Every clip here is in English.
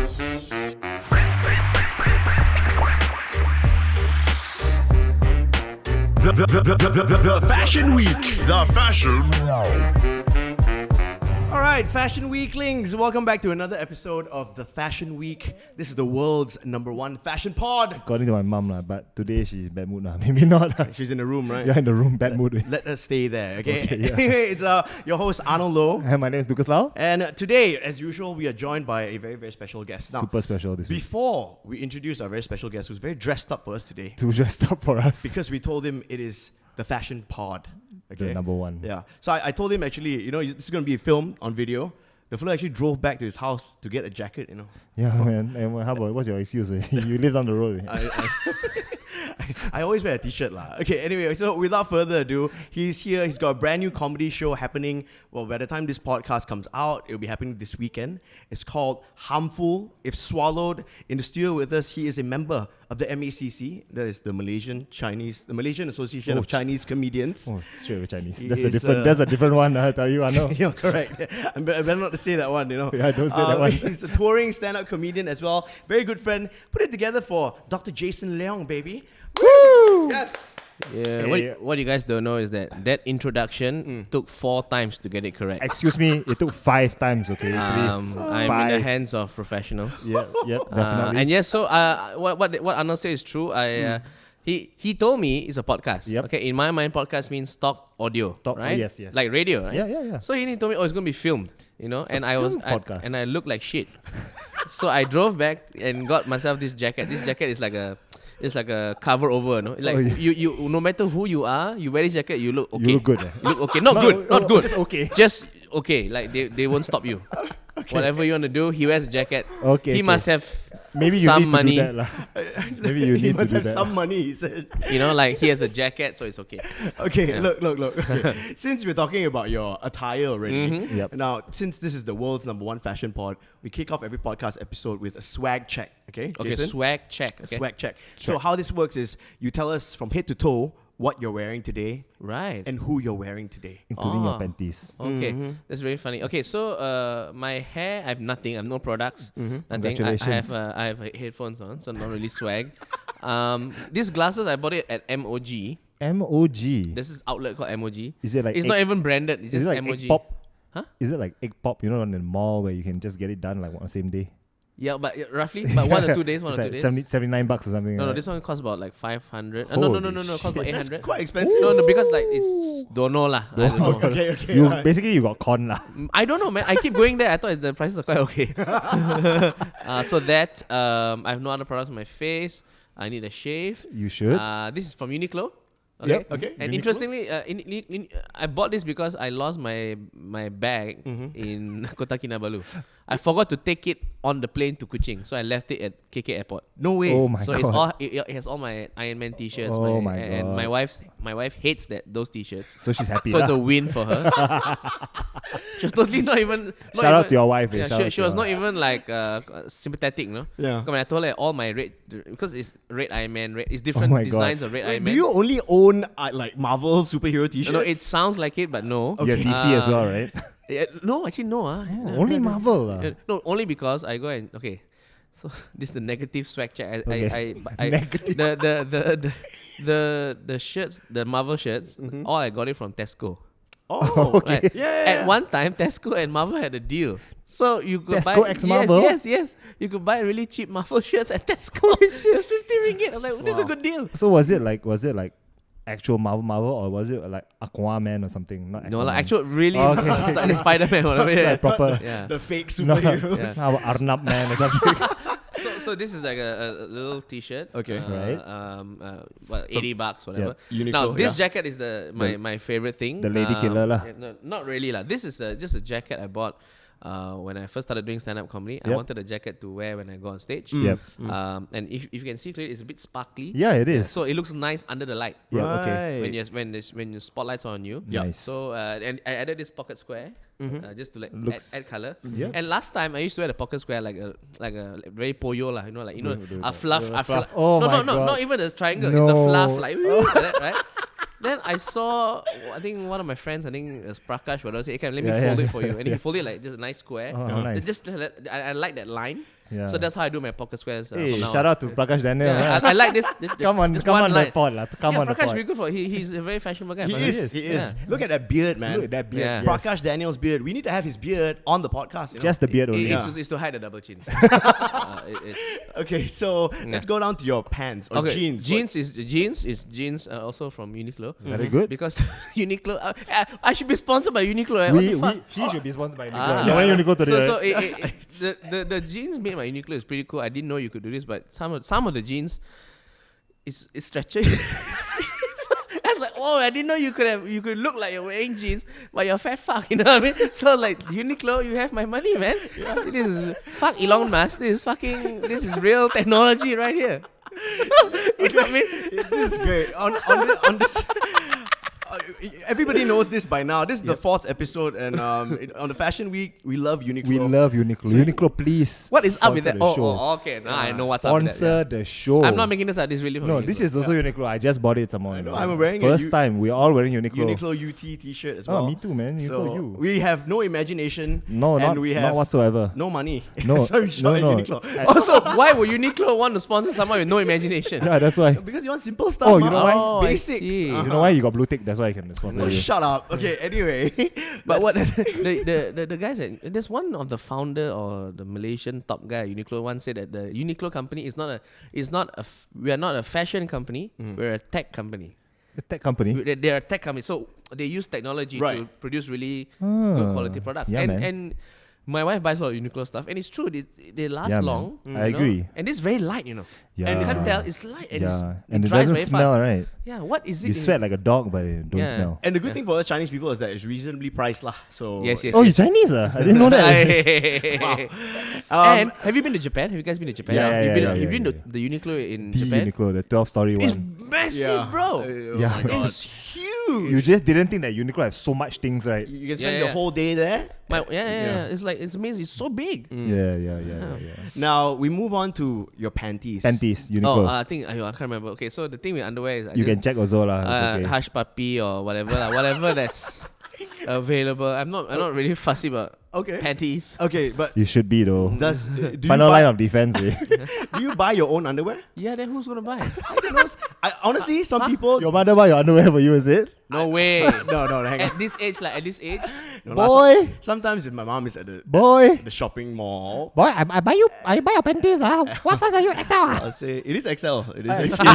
The Fashion Week. The Fashion. All right, Fashion Weeklings, welcome back to another episode of the Fashion Week. This is the world's #1 fashion pod. According to my mum, but today she's bad mood. Maybe not. She's in the room, right? Yeah, in the room, bad mood. Let her stay there, okay? Okay, yeah. Anyway, it's your host, Arnold Loh. Hi, my name is Lucas Lau. And today, as usual, we are joined by a very, very special guest. Now, Super special this week. before we introduce our very special guest, who's very dressed up for us today, To dressed up for us. because we told him it is the fashion pod. Okay? The #1. Yeah. So I told him actually, this is going to be filmed on video. The fellow actually drove back to his house to get a jacket, Yeah, man. And how about, what's your excuse? You live down the road. I always wear a t-shirt lah. Okay, anyway, so without further ado, he's here. He's got a brand new comedy show happening. Well, by the time this podcast comes out, it'll be happening this weekend. It's called Harmful If Swallowed. In the studio with us, he is a member of the MACC. That is the Malaysian Association of Chinese Comedians. Oh, straight with Chinese. He That's a different one, I tell you, I know. You're correct. I better not to say that one, Yeah, don't say that one. He's a touring stand-up comedian as well. Very good friend. Put it together for Dr. Jason Leong, baby. Woo! Yes. Yeah, Hey. what you guys don't know is that introduction took 4 times to get it correct. Excuse me, it took 5 times, okay? Please. I'm in the hands of professionals. Yep, definitely. And yes, so what Arnold said is true. He told me it's a podcast. Yep. Okay, in my mind, podcast means talk audio, right? Yes. Like radio, right? Yeah. So he told me, it's going to be filmed, and I podcast. and I looked like shit. So I drove back and got myself this jacket. This jacket is like a cover over, no? Like you no matter who you are, you wear this jacket, you look okay. You look good. You look okay. Not good. Not good. Just okay. Just okay. Like they won't stop you. Whatever you want to do, he wears a jacket. Okay. He must have Maybe you some need money. to do that, lah. Maybe you He need to must do have that. some money, he said. like he has a jacket, so it's okay. Okay, Yeah. look. Okay. Since we're talking about your attire already, Mm-hmm. Yep. now, since this is the world's #1 fashion pod, we kick off every podcast episode with a swag check, okay? Okay, Jason? swag check. A Okay. swag check. So how this works is you tell us from head to toe what you're wearing today Right. and who you're wearing today. Including your Oh. panties. Okay, that's very funny. Okay, so my hair, I have nothing. I have no products. Nothing. Congratulations. I have headphones on, so not really swag. These glasses I bought it at MOG. MOG. This is outlet called MOG. Is it like It's egg- not even branded. It's Is just it like MOG. egg pop? Huh? Is it like egg pop, in the mall where you can just get it done like on the same day? Yeah, but roughly, but 1 or 2 days. It's like $79 or something. No, right? this one costs about like 500. No, Holy costs about shit. 800. That's quite expensive. No, because like it's don't know lah. I don't know. Okay. Basically you got con lah. I don't know, man. I keep going there. I thought the prices are quite okay. So that I have no other products on my face. I need a shave. You should. This is from Uniqlo. Yep. Okay. And Uniqlo? interestingly, I bought this because I lost my bag in Kota Kinabalu. I forgot to take it on the plane to Kuching, so I left it at KK Airport. No way. Oh my So god. it's all it has all my Iron Man t-shirts. Oh my and God. my wife hates those t-shirts. So she's happy. So it's lah. a win for her. She was totally not even. Shout out to your wife. Yeah, shout out she to was your not even like sympathetic, no. Yeah. When I told her all my red, because it's red Iron Man, it's different my God. designs of red Iron Do Man. you only own like Marvel superhero t-shirts? No, it sounds like it, but no. You have DC as well, right? No, actually no. Only Marvel. No, only because I go and okay. So this is the negative swag check. I Negative. the shirts, the Marvel shirts. All I got it from Tesco. Oh, okay. Right. Yeah. At one time, Tesco and Marvel had a deal. So you could Tesco buy x Marvel? Yes. You could buy really cheap Marvel shirts at Tesco. It was 50 ringgit. I was like, this is a good deal. So was it like actual Marvel or was it like Aquaman or something? Not No, Aquaman. like actual really Oh, okay. like the Spider-Man or whatever. Yeah. Like proper. Yeah. The fake No, superheroes. Yeah. how about Arnab Man or something. So this is like a little t-shirt. Okay. Right. What, $80, whatever. Yeah, Uniqlo, Now this yeah. jacket is my favorite thing. the lady killer lah. yeah, no, not really lah. This is just a jacket I bought when I first started doing stand-up comedy. I Yep. wanted a jacket to wear when I go on stage. Yep. And if you can see clearly, it's a bit sparkly. Yeah, it is. So it looks nice under the light. Yeah, okay. When the spotlight's on you. Nice. So and I added this pocket square just to like Looks- add color. Yeah. And last time I used to wear the pocket square like a very poyo lah, Do a fluff. fluff. Oh no, my no, God. not even a triangle. It's the fluff like, like that, right? Then I saw, I think one of my friends, I think it was Prakash, whatever, say, okay, let me Yeah, fold yeah. it for you. And he folded like just a nice square. Oh, nice. I like that line. Yeah. So that's how I do my pocket squares. Hey, from now shout on. out to Prakash Daniel. Yeah, man. I like this. Come on just the one line. pod lah. Come Yeah, on the Prakash pod. be good for. He's a very fashionable guy. He but is. He is. Yeah. Look at that beard, man. Look at that beard. Yeah. yes. Prakash Daniel's beard. We need to have his beard on the podcast. You know? Just the beard only. It's to hide the double chin. Okay, so let's go down to your pants or jeans. Jeans is jeans also from Uniqlo. Very good. Because Uniqlo, I should be sponsored by Uniqlo. What the fuck? He should be sponsored by Uniqlo. Ah. Yeah, when Uniqlo today, So right? the jeans made by Uniqlo is pretty cool. I didn't know you could do this, but some of the jeans is stretchy. I was like, oh, I didn't know you could look like you're wearing jeans, but you're a fat fuck. You know what I mean? So like Uniqlo, you have my money, man. It is fuck Elon Musk. This is real technology right here. You know what I mean? This is great. On this. Everybody knows this by now. This is the 4th episode, and on the Fashion Week, we love Uniqlo. We love Uniqlo. Uniqlo, please. What is up with that? sponsor the show. Oh, okay. Now I know what's up with that. Sponsor the show. I'm not making this up. This is really from No, Uniqlo. this is also Uniqlo. I just bought it some more. I know, I'm wearing a First time. We're all wearing Uniqlo. Uniqlo UT t-shirt as well. Oh, me too, man. Uniqlo, So you. we have no imagination. No, and not, we have not whatsoever. no money. No, so we shop no, at no. Uniqlo. Also, why would Uniqlo want to sponsor someone with no imagination? Yeah, that's why. Because you want simple stuff. Oh, you know why? Oh, I Basics. see. You know why you got blue tick? That's why I can sponsor Oh, you. shut up. Okay, anyway. But what the guys at there's one of the founder or the Malaysian top guy Uniqlo once said that the Uniqlo company is we are not a fashion company, we're a tech company. A tech company. They're a tech company, so they use technology to Right. produce really good quality products. Yeah, man. And my wife buys a lot of Uniqlo stuff, and it's true. They last Yeah, man. long. I you know? agree. And this is very light, you know. Yeah. And you can't tell it's light. And Yeah. it And it dries doesn't very smell, fast. right? Yeah. What is it? You in- sweat like a dog, but it don't Yeah. smell. And the good thing for us Chinese people is that it's reasonably priced lah. So Yes. Oh, you're Chinese? I didn't know that. And have you been to Japan? Have you guys been to Japan? Yeah, You've been, yeah, you've been yeah, to the Uniqlo in The Japan? Uniqlo, the 12-story It's one. massive, bro. Oh Yeah. my God. It's huge. You just didn't think that Uniqlo has so much things, right? You can spend Yeah, the yeah. whole day there. Yeah. It's like it's amazing. It's so big. Yeah. Now we move on to your panties. Panties, Oh, Uniqlo. I think I can't remember. Okay, so the thing with underwear is I You just, can check also lah. It's okay. Hush Puppy or whatever, whatever that's available. I'm not really fussy about Okay. panties. Okay, but You should be though. does do you, Final line buy, of defense. Eh? do you buy your own underwear? Yeah, then who's gonna buy? I honestly, some people. Your mother buy your underwear for you, is it? No way. No, hang on. At this age, No, Boy, sometimes if my mom is at the boy, shopping mall, I buy your panties. What size are you? XL? I'll say it is XL. It is XL.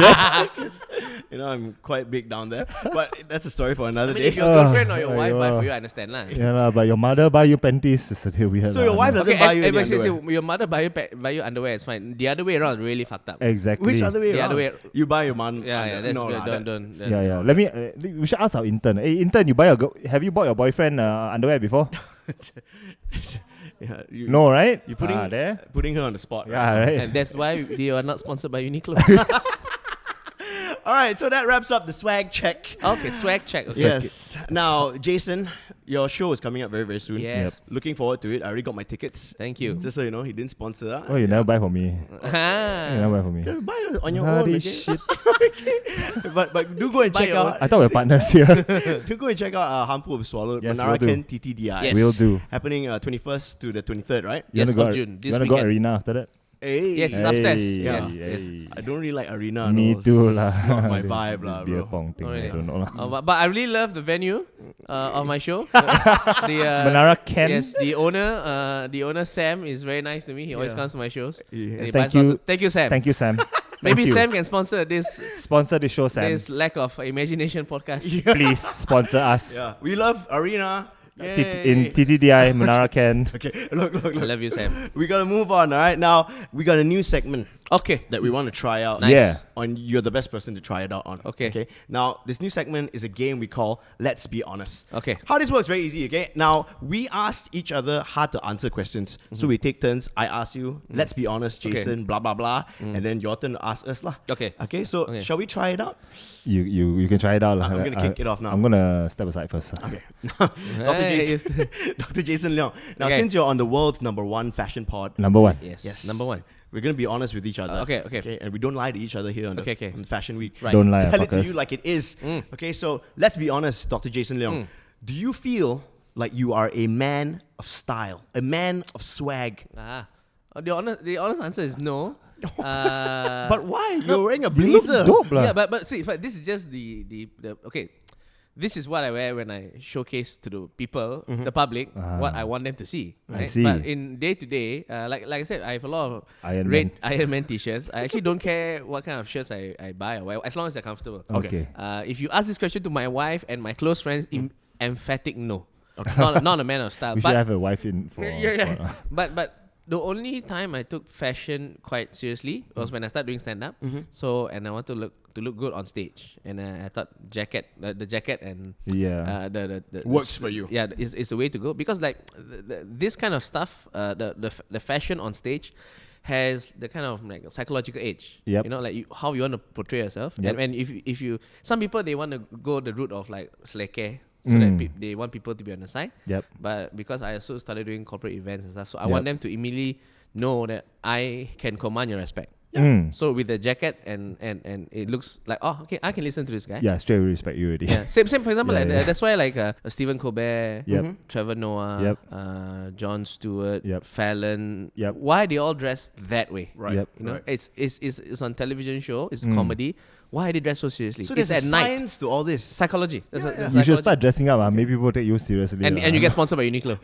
You know, I'm quite big down there. But that's a story for another I mean, day. if your girlfriend or your wife buy aiyo. for you, I understand lah. Yeah lah, but your mother buy you panties is a bit weird. So lah, your wife no? doesn't Okay, buy you any everybody says underwear. your mother buy you underwear. It's fine. The other way around, really fucked up. Exactly. Which other way The around? other way- You buy your mom. Yeah, that's no, good. lah, Don't. Yeah. Let me. We should ask our intern. Hey, intern, have you bought your boyfriend underwear before? Yeah, you, No, right? You're putting there. putting her on the spot. Right? Yeah, right. And that's why you are not sponsored by Uniqlo. All right, so that wraps up the swag check. Okay, swag check. Okay. Yes. Now, Jason, your show is coming up very, very soon. Yes. Looking forward to it. I already got my tickets. Thank you. Just so you know, he didn't sponsor that. Oh, you never buy for me. Ah. You never buy for me. You buy it on your Bloody own. Okay? shit. but do go and Buy check your out. I thought we we're partners here. Do go and check out Harmful of Swallowed. Yes, Manara will do. Ken TTDI. Yes. Will do. Happening 21st to the 23rd, right? You Yes, wanna of go, June, You this wanna go weekend. arena after that? Hey. Yes, it's upstairs. Yeah. Hey. I don't really like arena. Me no. too lah. not my This- vibe this lah, beer bro. pong thing. Oh, I really? don't know lah. But I really love the venue of my show. The Manara Ken. Yes, the owner Sam is very nice to me. He always Yeah. comes to my shows. Yeah. And he Thank buys lots you. of- Thank you, Sam. Thank you, Sam. Maybe Thank you. Sam can sponsor this Sponsor the show, Sam. this lack of imagination podcast. Please sponsor us. Yeah. We love arena. In TTDI, Manara Ken. Okay, look. I love you, Sam. We gotta move on, all right? Now, we got a new segment Okay. that we want to try out. Nice. Yeah. On You're the best person to try it out on. Okay. Now, this new segment is a game we call Let's Be Honest. Okay. How this works, very easy, okay? Now, we asked each other hard to answer questions. So we take turns. I ask you, let's be honest, Jason, blah, blah, blah. And then your turn to ask us, lah. Okay. Okay, so Okay. shall we try it out? You can try it out. lah. I'm gonna kick it off now. I'm gonna step aside first. Okay. Dr. Hey. Jason, Dr. Jason Leong. Now, Okay. since you're on the world's #1 fashion pod, Number one. Yes. Yes. Number one. We're gonna be honest with each other. Okay. And we don't lie to each other here on the on Fashion Week. Right. Don't lie, Tell it to fuckers. you like it is. Okay, so let's be honest, Dr. Jason Leong. Do you feel like you are a man of style, a man of swag? The honest answer is no. But why? You're wearing a You look blazer. dope, lah. Yeah, but see, this is just the okay. This is what I wear when I showcase to the people, the public, what I want them to see. I Right? see. But in day to day, like I said, I have a lot of Iron red Man. Iron Man t-shirts. I actually don't care what kind of shirts I buy or wear, as long as they're comfortable. Okay. If you ask this question to my wife and my close friends, emphatic no. Not a man of style. We but should have a wife in for. yeah. But the only time I took fashion quite seriously was when I started doing stand up. So and I want to look good on stage, and I thought the jacket and Yeah. the Works for you. Yeah, is the way to go, because like this kind of stuff, the fashion on stage has the kind of like psychological edge. Yep. You know, like how you want to portray yourself. Yep. And if you some people, they want to go the route of like sleke, so that they want people to be on the side. Yep. But because I also started doing corporate events and stuff, so I Yep. want them to immediately know that I can command your respect. Mm. So with the jacket and it looks like, oh, okay, I can listen to this guy. Yeah, straight away respect you already. Yeah. Same. For example, Yeah, like, yeah. that's why like Stephen Colbert, Yep. Trevor Noah, Yep. Jon Stewart, Yep. Fallon. Yep. Why they all dress that way? Right. Yep. You know, Right. it's on television show. It's comedy. Why they dress so seriously? So it's there's at a night. science to all this. Psychology. There's You should psychology. start dressing up. Maybe people take you seriously. And you get sponsored by Uniqlo,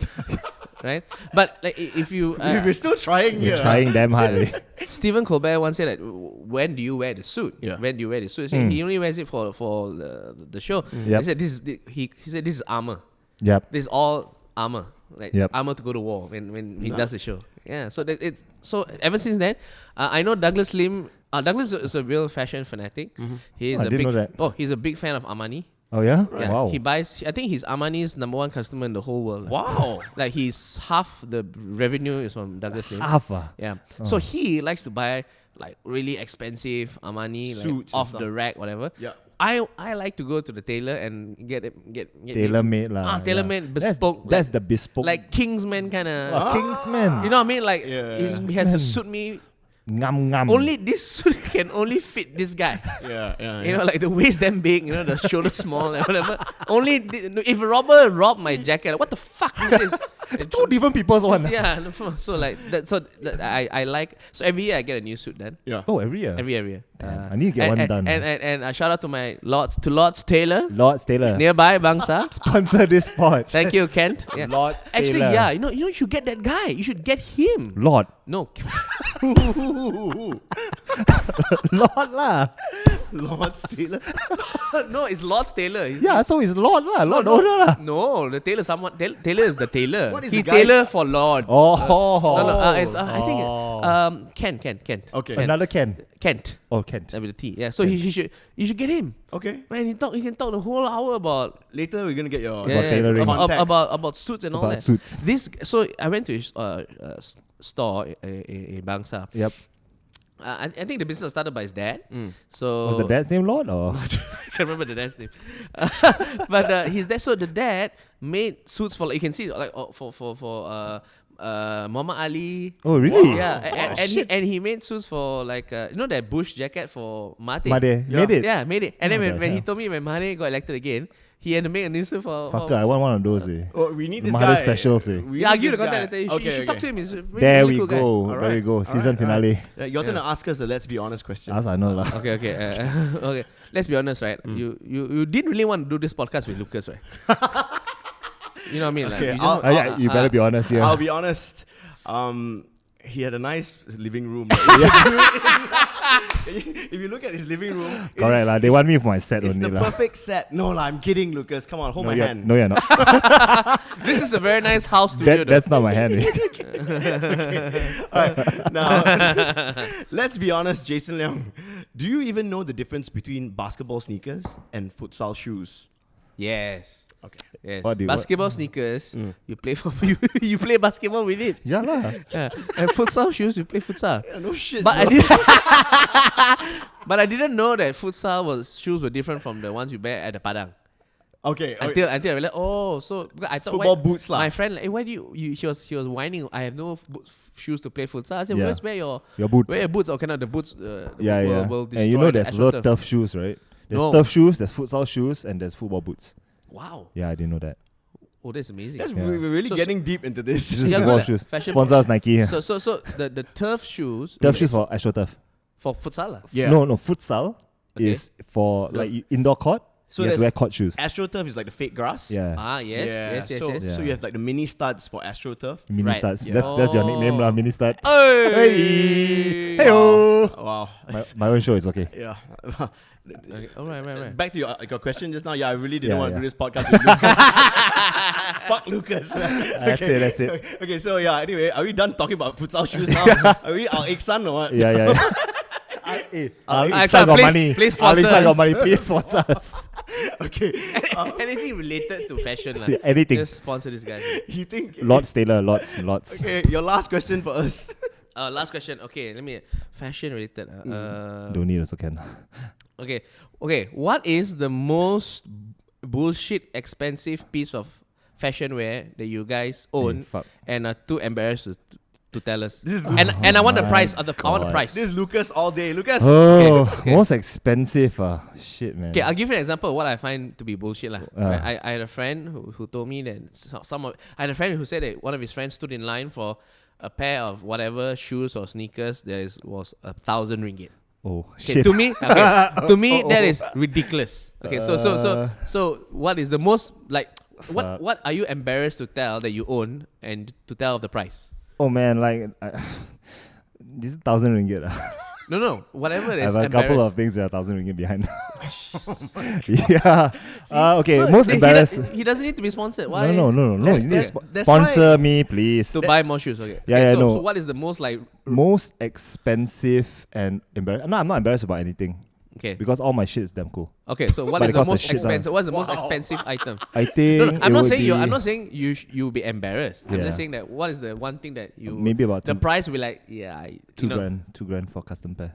right? But like if you We're still trying You're here. trying damn hard. eh? Stephen Colbert once said that when do you wear the suit? Yeah. When do you wear the suit? He said he only wears it for the show. Yep. He said he said this is armor. Yep. This is all armor. Like Yep. armor to go to war when he does the show. Yeah. So it's ever since then, I know Douglas Lim. Douglas is a real fashion fanatic. He's Oh, I a didn't big know that. he's a big fan of Armani. Oh yeah. Yeah, Wow. he buys. I think he's Armani's #1 customer in the whole world. Wow. Like he's half the revenue is from Douglas Lim. Half. Ah. Yeah. So he likes to buy like really expensive Armani, like, Suits and off stuff. the rack, whatever. Yeah. I like to go to the tailor and get Tailor made lah. tailor made, bespoke. That's the bespoke. like Kingsman kind of. Kingsman. You know what I mean? Like Yeah. he has to suit me. Ngam. Only this suit can only fit this guy. Yeah. You know, like the waist damn big, you know, the shoulder small and whatever. Only if a robber robbed my jacket, like, what the fuck is this? It's two different people's one. Yeah, so like that. So that I like. So every year I get a new suit done. Yeah. Oh, every year. Every year. Damn, I need to get one done. And shout out to my Lord's Taylor Lord Taylor. nearby Bangsa. Sponsor this pod. Thank you, Kent. Yeah. Lord Actually, Taylor. yeah, you should get that guy. You should get him. Lord. No, Lord lah. Lord Taylor. no, it's Lord's Taylor. He's- Yeah, so it's Lord lah. Lord no, owner lah. No, the tailor. Tailor is the tailor. What is he the guy's- tailor for Lords. Oh. No, it's, I think Kent. Okay. Kent. Another Ken. Kent. Oh, Kent. With a T. Yeah. So you should get him. Okay. Man, he can talk the whole hour about Later we're gonna get your tailoring. context. about suits and all About that. suits. So I went to his store in Bangsa. Yep. I think the business started by his dad. So Was the dad's name Lord or? I can't remember the dad's name. But his dad. So the dad made suits for, like, you can see, like, for Muhammad Ali. Oh, really? Yeah, and he made suits for, like, you know that Bush jacket for Mahathir. Made it. Yeah, made it. And Oh, then the when he hell. told me when Mahathir got elected again, he had to make a new suit for. Fucker, I want one of those. Oh, we need this Mahathir guy. specials, eh. We Yeah, I'll need give you the this contact guy. later. You should talk to him. He's a really, There really we cool guy. go. There we go. Season finale. Your turn to ask us a let's be honest question. As I know lah. Okay. Okay. Let's be honest, right? You didn't really want to do this podcast with Lucas, right? You know what I mean? Okay, Like, you just, Yeah, you better be honest here. I'll be honest. He had a nice living room. If you look at his living room, Correct lah. They want me for my set it's only the lah. perfect set. No lah, I'm kidding, Lucas. Come on, hold my hand. No, you're not. This is a very nice house studio. That's not my hand. Alright, now let's be honest, Jason Leong. Do you even know the difference between basketball sneakers and futsal shoes? Yes. Okay. Yes. What do you- Basketball sneakers, you play for you play basketball with it. Yeah lah. Yeah. And futsal shoes, you play futsal. Yeah, no shit. But bro. I didn't know that futsal shoes were different from the ones you wear at the Padang. Okay. Until I realized, oh, so because I thought Football boots lah. my friend like, hey, why do you he was whining. I have no shoes to play futsal. I said, Yeah. where's Your boots. where your boots? Or cannot the boots? Will destroy And you know the there's also AstroTurf. turf shoes, right? There's No. turf shoes, there's futsal shoes, and there's football boots. Wow. Yeah, I didn't know that. Oh, that's amazing. That's Yeah. we're really So- getting deep into this. This is Yeah, football good, shoes. fashion- Sponsors Nike. Yeah. So the turf shoes. Turf shoes for AstroTurf. for futsal lah. Yeah. No, futsal Okay. is for No. like indoor court. So you have to there's wear court shoes. AstroTurf is like the fake grass. Yeah. Ah, yes. So, Yeah. so you have like the mini studs for AstroTurf. Mini Right. studs. Yeah. That's your nickname lah, mini stud. Hey. Hey-o. Wow. My own show is okay. Yeah. Okay. All right. Back to your question just now. Yeah, I really didn't Yeah, want to yeah. do this podcast with Lucas. Fuck Lucas. That's it. Okay, so yeah. Anyway, are we done talking about futsal shoes now? Are we our Iksan or what? Yeah. Iksan, got please- money. please sponsor Iksan got us. money. Please sponsor us. Okay. Anything related to fashion lah. Yeah, anything. Just sponsor this guy. You think? Lots, Taylor. Lots. Okay, your last question for us. Last question. Okay, let me fashion related. Don't need also can. Okay. What is the most bullshit expensive piece of fashion wear that you guys own fuck. and are too embarrassed to tell us? This is and I want the my price. I want the God. price. This is Lucas all day. Lucas. Oh, Okay. most expensive. Shit, man. Okay, I'll give you an example of what I find to be bullshit lah. Uh. I had a friend who told me that I had a friend who said that one of his friends stood in line for a pair of whatever shoes or sneakers was 1,000 ringgit. Oh, Okay, shit. to me, that is ridiculous. Okay, so what is the most like Fuck. what are you embarrassed to tell that you own and to tell of the price? Oh man, like this is 1,000 ringgit. No, whatever it I is. have a couple of things that are 1,000 ringgit behind. Yeah. Okay, So most he embarrassed. He doesn't need to be sponsored. Why? No. That's- You need to that's sponsor why- me, please. To buy more shoes. Okay. Yeah, Okay, yeah, so, no. so what is the most like? Most expensive and embarrassed. No, I'm not embarrassed about anything Okay. because all my shit is damn cool. Okay. So what But is it the costs a most shit, expensive? What's the most expensive item? I think No, I'm it not would saying be I'm not saying you'll be embarrassed. I'm Yeah. just saying that what is the one thing that you maybe about the two- price will be like two grand for custom pair.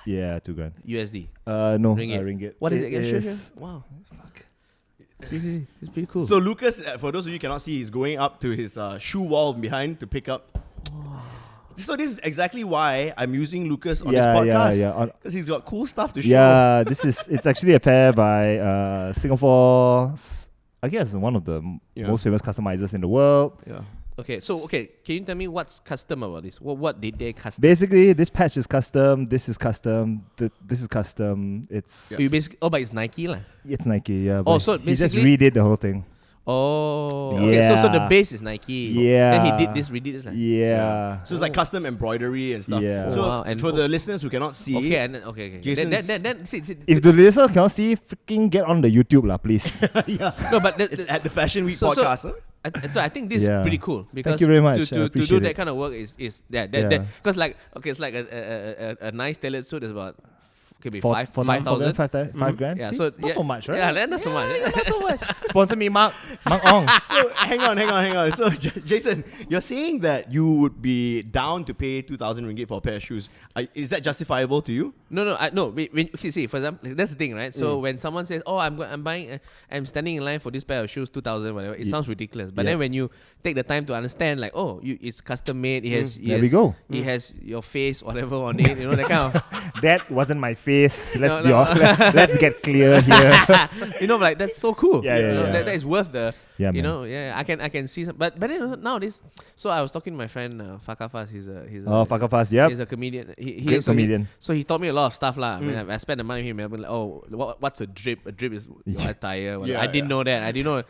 Yeah, 2 grand. USD. No, Ringgit. ringgit. What is it? It Yeah, sure. is- Wow. Fuck. See, it's pretty cool. So Lucas, for those of you who cannot see, he's going up to his shoe wall behind to pick up. So this is exactly why I'm using Lucas on this podcast. Yeah. Because he's got cool stuff to show. Yeah, it's actually a pair by Singapore's, I guess, one of the most famous customizers in the world. Yeah. Okay, can you tell me what's custom about this? What did they custom? Basically, this patch is custom. This is custom. This is custom. It's So you basically but it's Nike lah. it's Nike. Yeah. Oh, but so he just basically- redid the whole thing. Oh, okay. So the Yeah. base is Nike. Yeah. Then he redid this. Like, Yeah. So it's like custom embroidery and stuff. Yeah. So Wow, and- for the listeners who cannot see, Okay, and then, okay. Jason's- Then see, If the listener cannot see, freaking get on the YouTube lah, please. yeah, no, but it's at the Fashion Week So- podcast. huh? so I think this is Yeah. pretty cool because you very much. I to do appreciate that it. kind of work is Yeah. because like okay, it's like a nice tailored suit is about could be 5,000. 5 grand. Yeah, See? so It's not so much, right? Yeah, not so much. Not so much. Sponsor me, Mark Ong. So hang on. So Jason, you're saying that you would be down to pay 2,000 ringgit for a pair of shoes. Is that justifiable to you? No. Okay, see, for example, that's the thing, right? So when someone says, "Oh, I'm buying, I'm standing in line for this pair of shoes, 2,000, whatever," it sounds ridiculous. But Yeah. then when you take the time to understand, like, oh, it's custom made. There we go. It has your face, whatever on it. You know that kind of. That wasn't my face. Let's No, be no. honest. Let's get clear here. You know, like that's so cool. Yeah, You yeah, know, yeah. That is worth the. Yeah, you man. know, yeah. I can see some, but then nowadays. So I was talking to my friend Fakafas. He's a Fuck off us. Yep. He's a comedian. Great comedian. So he taught me a lot of stuff lah. I mean, I spent the money with him. Like, oh, what's a drip? A drip is your attire. Yeah, I didn't know that. I didn't know.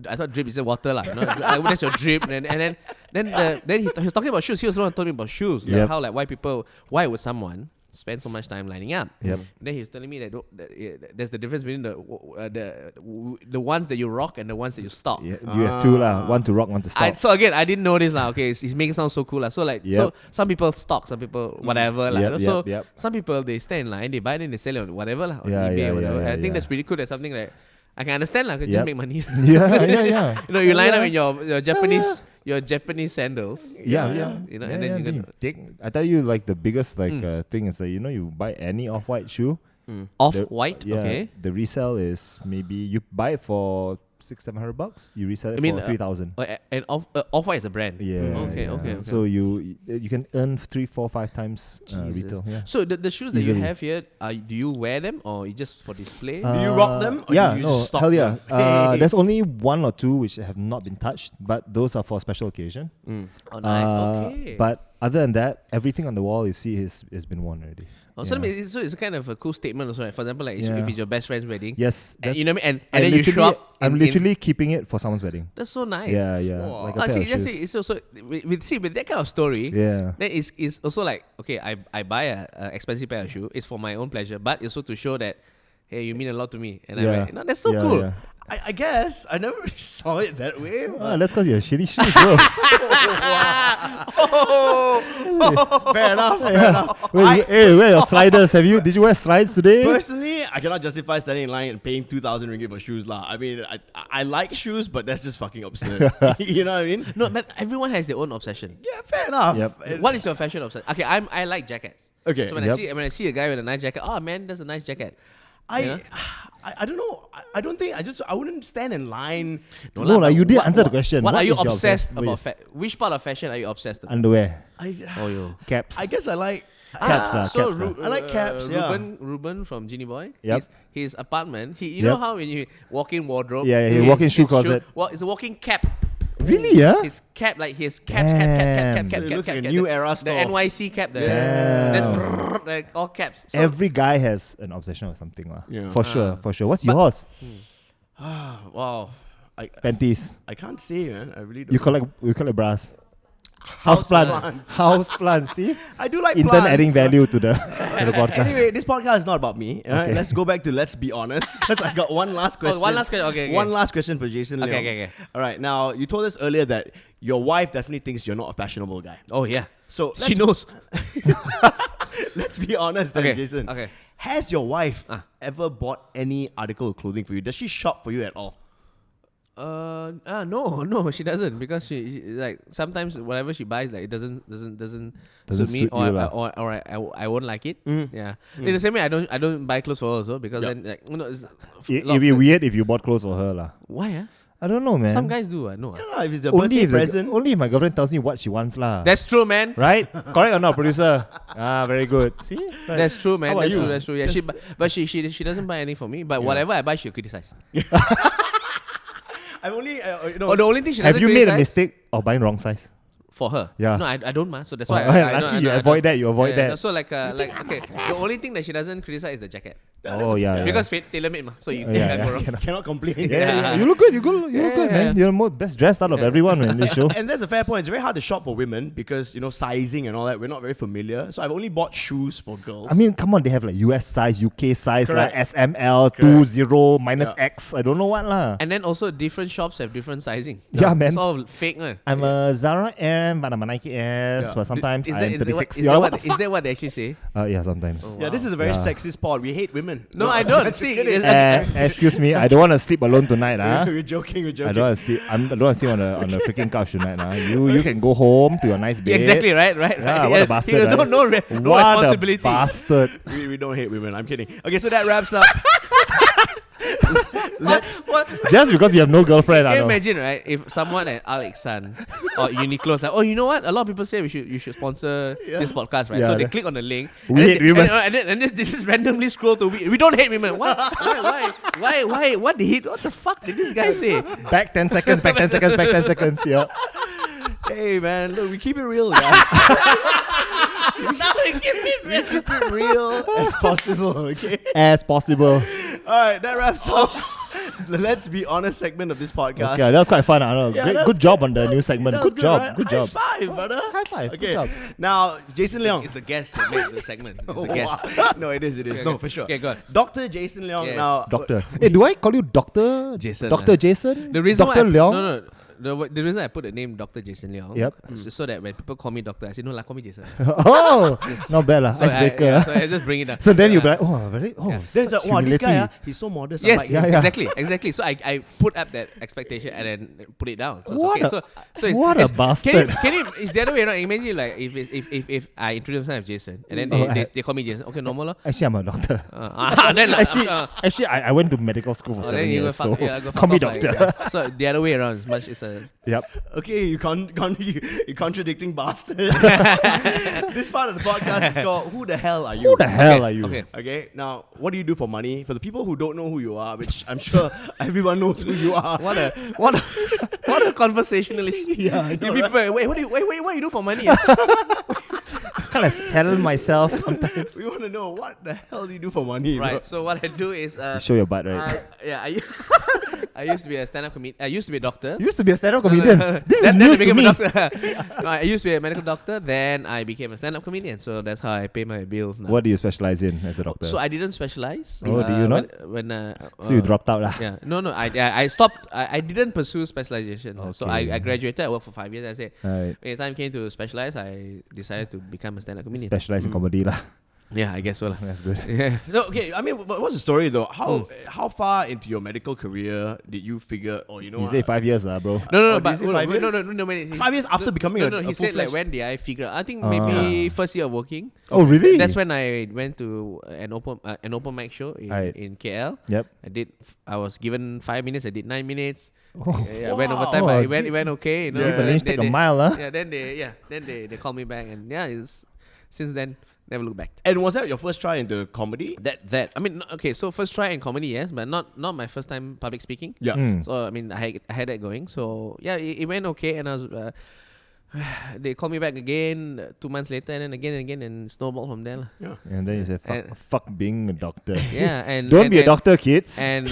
I thought drip is water lah. You know? That's your drip. And then he was talking about shoes. He was the one who told me about shoes. Like Yep. how like why would someone spend so much time lining up? Yep. Then he was telling me that there's the difference between the ones that you rock and the ones that you stock. Yeah, you have two lah. One to rock, one to stop. So again, I didn't know this lah. Okay, he's making it sound so cool lah. So like, Yep. so some people stock, some people whatever lah. Yep, you know? So yep. some people they stand in line, they buy it and they sell it on whatever lah, on Yeah, eBay yeah, or whatever. yeah, And I think yeah. that's pretty cool. That's something that I can understand lah. Just Yep. make money. yeah. You know, you line Yeah. up in your Japanese sandals. Yeah. You know, and then you dude. gonna. I tell you, like the biggest thing is that you buy any off-white shoe, Off-white, Yeah, okay. the resale is maybe you buy it for $600-700, you resell it for 3,000. And Off-white is a brand. Yeah. Okay. So you can earn 3, 4, 5 times Jesus. retail. Yeah. So the shoes that you Easily. have here, do you wear them or just for display? Do you rock them? Or Yeah, do you no, just stock hell yeah. them? There's only 1 or 2 which have not been touched, but those are for special occasion. Oh, nice. Okay. But other than that, everything on the wall you see has been worn already. So it's a kind of a cool statement also, right? For example, like if it's your best friend's wedding. Yes. And, you know what I mean? And then you shop. I'm literally keeping it for someone's wedding. That's so nice. Yeah. Wow. Like a pair of see, shoes. it's also with that kind of story. Yeah. Then it's also like, okay, I buy a expensive pair of shoes. It's for my own pleasure, but it's also to show that, hey, you mean a lot to me, and I wear. That's so cool. Yeah. I guess I never really saw it that way. That's because you have shitty shoes, bro. Fair enough. Where are your sliders? Did you wear slides today? Personally, I cannot justify standing in line and paying 2,000 ringgit for shoes, lah. I mean, I like shoes, but that's just fucking absurd. You know what I mean? No, but everyone has their own obsession. Yeah, fair enough. Yep. What is your fashion obsession? Okay, I like jackets. Okay. So when I see a guy with a nice jacket, oh man, that's a nice jacket. I don't know. I don't think I wouldn't stand in line. No, you didn't answer the question. What are you is your obsessed obsession? about? Which part of fashion are you obsessed about? Underwear, Yo. caps. I guess I like Caps lah, So caps lah. I like caps, yeah. Ruben from Genie Boy. Yep. His apartment. You know Yep. how when you walk in wardrobe. Yeah, his- walk-in shoe his closet. Well, it's a walking cap. Really, yeah? His cap, like his Damn. cap. So it looks like a new era store. The NYC cap. Damn. That's like all caps. So, Every guy has an obsession or something, lah. Yeah. For sure. What's yours? wow. Panties. I can't say, man. I really don't. You collect bras. Houseplants. See? I do like Intern plants. adding value to the podcast. Anyway, this podcast is not about me. Alright, let's go back to let's be honest. Because I got one last question. one last question. Okay. One last question for Jason Leong. Okay. All right. Now, you told us earlier that your wife definitely thinks you're not a fashionable guy. Oh yeah. So She knows. let's be honest, then, Okay, Jason. okay. Has your wife ever bought any article of clothing for you? Does she shop for you at all? No, she doesn't, because she like sometimes whatever she buys, like it doesn't suit me, suit or you lah. I won't like it. Yeah. In the same way, I don't buy clothes for her also, because then like It'd be weird if you bought clothes for her, lah. Why? I don't know, man. Some guys do. No. If it's a only birthday if, present. only if my girlfriend tells me what she wants, lah. That's true, man. right? Correct or not, producer? Very good. See? Right. That's true, man. How about That's you? true. Yeah, she doesn't buy anything for me. But whatever I buy, she'll criticize. I've only, Or the only thing she doesn't Have you made a criticize mistake of buying wrong size? for her. Yeah. No, I don't, ma. So that's Oh, why. lucky you avoid that. You avoid that. No, so like okay. The only thing that she doesn't criticize is the jacket. Oh yeah. Because fit tailor made, ma. So you Yeah, can't go wrong. cannot complain. Yeah. You look good. You look good, man. You're the most best dressed out of everyone in this show. And that's a fair point. It's very hard to shop for women because, sizing and all that, we're not very familiar. So I've only bought shoes for girls. I mean, come on, they have like US size, UK size, Correct. like SML, 20, minus X, I don't know what lah. And then also different shops have different sizing. Yeah, man. It's all fake, man. I'm a Zara M, but I'm a Nike S, but sometimes I'm 36. Is that what they actually say? Yeah, sometimes. Oh, Yeah, this is a very Yeah. sexist pod. We hate women. No, I don't. See, Excuse me, I don't want to sleep alone tonight, We're joking. I don't want to sleep. I don't want to sleep on the freaking couch tonight, You can go home to your nice bed. exactly, right. Yeah, what a bastard, right? No What responsibility. a bastard. We don't hate women. I'm kidding. Okay, so that wraps up. What? Just because you have no girlfriend, I Can you know. imagine, right? If someone at Alexan or Uniqlo said, "Oh, you know what? A lot of people say you should sponsor this podcast, right?" Yeah, so they that- click on the link. We and hate then- women. And then this is randomly scroll to we don't hate women. What? Why? What the fuck did this guy say? Back 10 seconds, back 10 seconds, back 10 seconds. Yeah. Hey, man, look, we keep it real, guys. Now we keep it real. Keep it real as possible, okay? As possible. All right, that wraps up the Let's Be Honest segment of this podcast. Okay, that was quite fun. I know. Yeah, Great, that good was- job on the new segment. That was Good job. right? Good job. High five, brother. High five. Okay, Good job. now, Jason Leong. It's the guest that made the segment. It's the Oh, guest. wow. No, it is. Okay, No, okay. for sure. Okay, go on. Dr. Jason Leong. Yes. Now, Doctor. Hey, do I call you Doctor? Jason, Doctor Jason? The reason Dr. why Leong? no, the reason I put the name Dr. Jason Leong, Yep. so that when people call me doctor, I say no, like call me Jason. Oh, not bad lah. So Icebreaker. so I just bring it up. So then you'll be like, oh, There's such this guy, humility. he's so modest. I'm Yes, like, yeah. exactly. So I put up that expectation and then put it down. So it's What okay. a- So it's, what a it's, bastard. Can you? It's the other way around. Imagine like if I introduce myself as Jason and then they call me Jason. Okay, normal lah. Actually, I'm a doctor. Then like, Actually, I went to medical school for 7 then you go years, so go call me fuck off, like, doctor. yeah. So the other way around. It's a Yep. okay, you're contradicting bastard. This part of the podcast is called Who the Hell Are You? Who the hell are you? okay. Okay, now what do you do for money? For the people who don't know who you are, which I'm sure everyone knows who you are. What a conversationalist. Yeah, I know, You people, wait, what do you do for money? Kind of sell myself sometimes. We want to know what the hell do you do for money, bro? Right. So what I do is Show your butt, right? I used to be a stand-up comedian. I used to be a doctor. You used to be a stand-up comedian. This is Then news I to became me. a doctor. No, I used to be a medical doctor. Then I became a stand-up comedian. So that's how I pay my bills now. What do you specialize in as a doctor? So I didn't specialize. Oh, do you not? When So you dropped out lah. Yeah. No. I stopped. I didn't pursue specialization. So Okay. I graduated. I worked for 5 years. I said Right. when the time came to specialize, I decided to become a stand-up comedian. Specialize in comedy lah. Yeah, I guess so lah. That's good. Yeah. So, okay, I mean, what's the story though? How far into your medical career did you figure? Oh, you know, You say 5 years lah, bro. No, Oh, but did you say 5 years? no. 5 years after becoming no, a he said like full-fledged- when did I figure out? I think maybe first year of working. Oh, really? That's when I went to an open mic show Right. in KL. Yep. I was given 5 minutes. I did 9 minutes. Oh. I went over time. Oh, But it went okay. You know. Give an inch, take a mile, huh? Yeah. Then they called me back, and since then never looked back. And was that your first try into comedy? That I mean, okay. So first try in comedy, yes, but not my first time public speaking. Yeah. Mm. So I mean, I had that going. So yeah, it went okay, and I was. They called me back again 2 months later, and then again, and snowballed from there. Yeah. And then you say, fuck being a doctor. Yeah, and Don't be a doctor, kids. And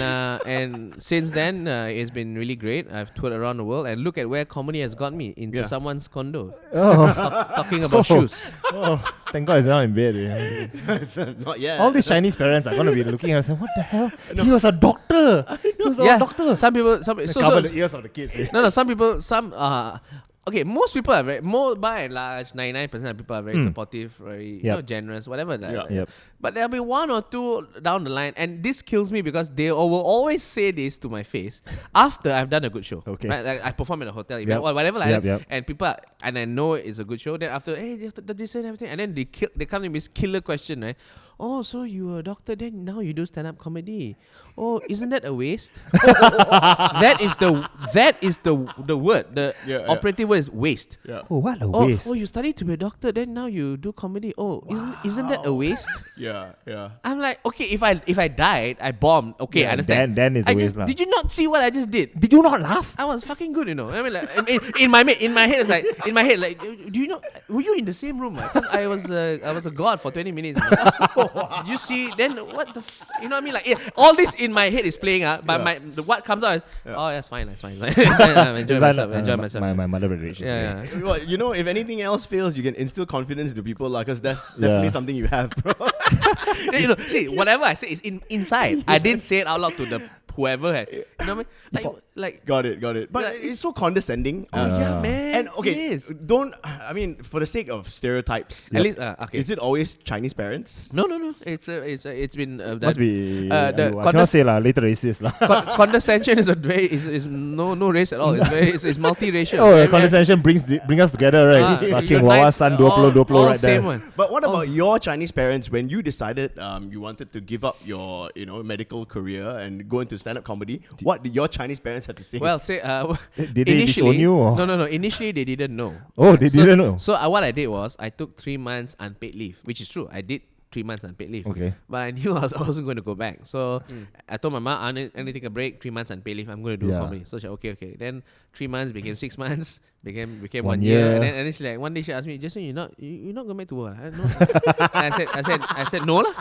since then, it's been really great. I've toured around the world, and look at where comedy has got me into someone's condo, Oh. talking about shoes. Oh, thank God it's not in bed. Yeah. Not yet. All these Chinese parents are going to be looking at us and say, what the hell? He was a doctor. He was a doctor. Some people, Cover the ears of the kids. Eh? No, some people, okay, most people are by and large, 99% of people are very supportive, very generous, whatever. Yep. But there'll be one or two down the line, and this kills me because they will always say this to my face after I've done a good show. Okay. Right? Like I perform in a hotel event or whatever like that, and people and I know it's a good show. Then after, hey, did you say everything? And then they come to me with this killer question, right? Oh, so you're a doctor, then now you do stand-up comedy. Oh, isn't that a waste? That is the word. The operative word is waste. Yeah. Oh, what a waste. Oh, you studied to be a doctor, then now you do comedy. Oh, isn't that a waste? Yeah. I'm like, okay, if I died, I bombed. Okay, I understand. Then it's a waste lah. Did you not see what I just did? Did you not laugh? I was fucking good, you know. I mean, like, in my head, it's like, do you know? Were you in the same room? Because I was a god for 20 minutes. Did you see? Then what the? You know what I mean? Like all this in my head is playing out, but what comes out is, oh, that's fine, that's fine. I'm enjoying myself. My mother really. Yeah. Well, you know, if anything else fails, you can instill confidence into people, because that's definitely something you have, bro. You know, see, whatever I say is inside. I didn't say it out loud to the whoever had. You know what I mean? Like Got it. But it's so condescending. yeah, man. And okay, it is. I mean, for the sake of stereotypes, At least, okay. is it always Chinese parents? No. It's been Must be. the I cannot say lah. Later racist lah. condescension is is no race at all. It's multiracial. Oh, condescension bring us together, right? Fucking Wawa San Doplo right same there. one. But what about your Chinese parents when you decided you wanted to give up your medical career and go into stand-up comedy? What did your Chinese parents have to say? Well, say Did they initially, disown you? Or? No. Initially, they didn't know. Oh, they didn't know. So what I did was I took 3 months unpaid leave, which is true. I did 3 months unpaid leave. Okay. But I knew I wasn't going to go back. So I told my mom, I need to take a break, 3 months unpaid leave. I'm going to do comedy. So she said, okay. Then 3 months became 6 months, Became 1 1 year, year. and then she's like, one day she asked me, Jason, you're not going back to work? No. And I said no lah.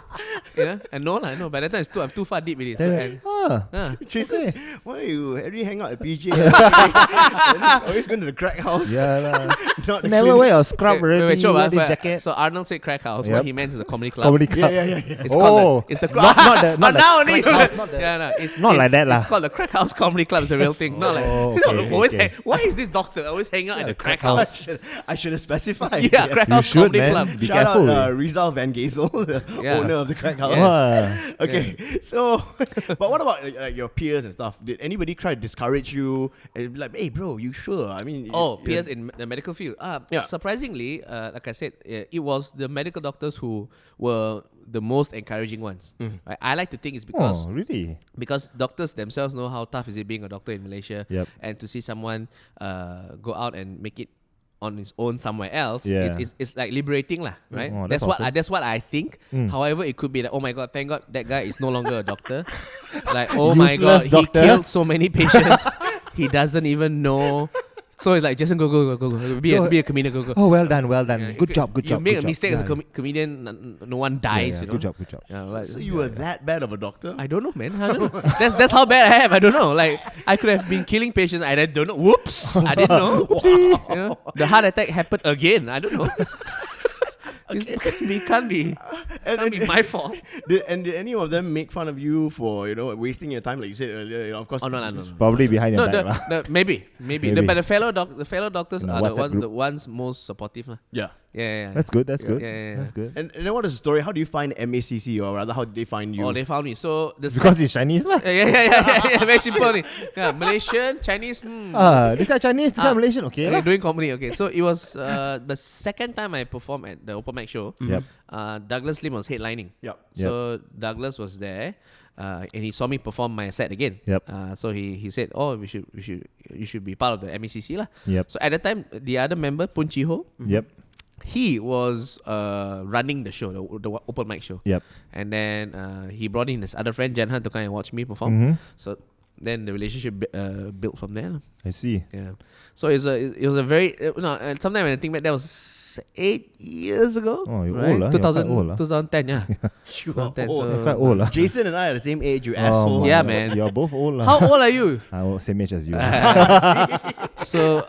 And no lah. No. By that time I'm too far deep with it. So, Jason, why you every hang out at PJ? Always going to the crack house. Yeah. Not the Never clinic. wear a scrub already. wait, Wear this jacket. So Arnold said crack house. Yep. What he meant is the comedy club. Comedy club. Yeah. It's called it's the not the now only. crack house, not the- Yeah, no, it's not like that lah. It's called the crack house comedy club. It's a real thing. Not like why is this doctor always hanging out at the crack house? I should have specified. Yeah, crack You house should, comedy man. club. Be Shout careful. out Rizal Van Gazel, the Yeah. owner of the crack house. Wow. Okay, so, but what about your peers and stuff? Did anybody try to discourage you? And be like, hey, bro, you sure? I mean, Peers in the medical field. Yeah. Surprisingly, like I said, it was the medical doctors who were the most encouraging ones. Right? I like to think it's because Oh, really? because doctors themselves know how tough is it being a doctor in Malaysia, Yep. and to see someone go out and make it on his own somewhere else, Yeah. it's like liberating lah, right? Oh, that's that's awesome. that's what I think. However, it could be that, oh my god, thank God that guy is no longer a doctor. Like, oh my god, Useless doctor. he killed so many patients. He doesn't even know. So it's like, Jason, go. Be a comedian, go. Oh, well done. Yeah, Good job. You make a good mistake job. as a comedian, no one dies. You know? Good job. Yeah, but- So you were that bad of a doctor? I don't know, man. I don't know. That's how bad I am. I don't know. Like, I could have been killing patients. I don't know. Whoops. I didn't know. You know? The heart attack happened again. I don't know. It can't be my fault. Did any of them make fun of you for wasting your time, like you said earlier? Of course. Oh no. Probably behind your No, back lah. maybe. Maybe. But the fellow doctors In the are WhatsApp the ones most supportive. Lah. Yeah. Yeah. That's good. That's Yeah, good. yeah. That's good. And then what is the story? How do you find MACC, or rather, how did they find you? Oh, they found me. So the Because he's Chinese lah. yeah. Very simple. Yeah, Malaysian, Chinese. This guy Chinese, this guy Malaysian. Okay lah. Doing comedy. Okay, so it was the second time I performed at the open mic show. Yep. Douglas Lim was headlining. Yep. So Douglas was there, and he saw me perform my set again. Yep. So he said, "Oh, you should be part of the MECC lah." Yep. So at the time, the other member Pun Chi Ho, Yep. he was running the show, the open mic show. Yep. And then he brought in his other friend Jan Han to come and watch me perform. Mhm. So then the relationship built from there lah. I see. Yeah. So it was a very sometime when I think back, that was 8 years ago. Oh, you're right? old lah. You're quite old lah. 2010, yeah. You are 2010, old. so- Quite old lah. Jason and I are the same age, you Oh asshole. my Yeah, God. man. You're both old lah. How old are you? I'm same age as you. So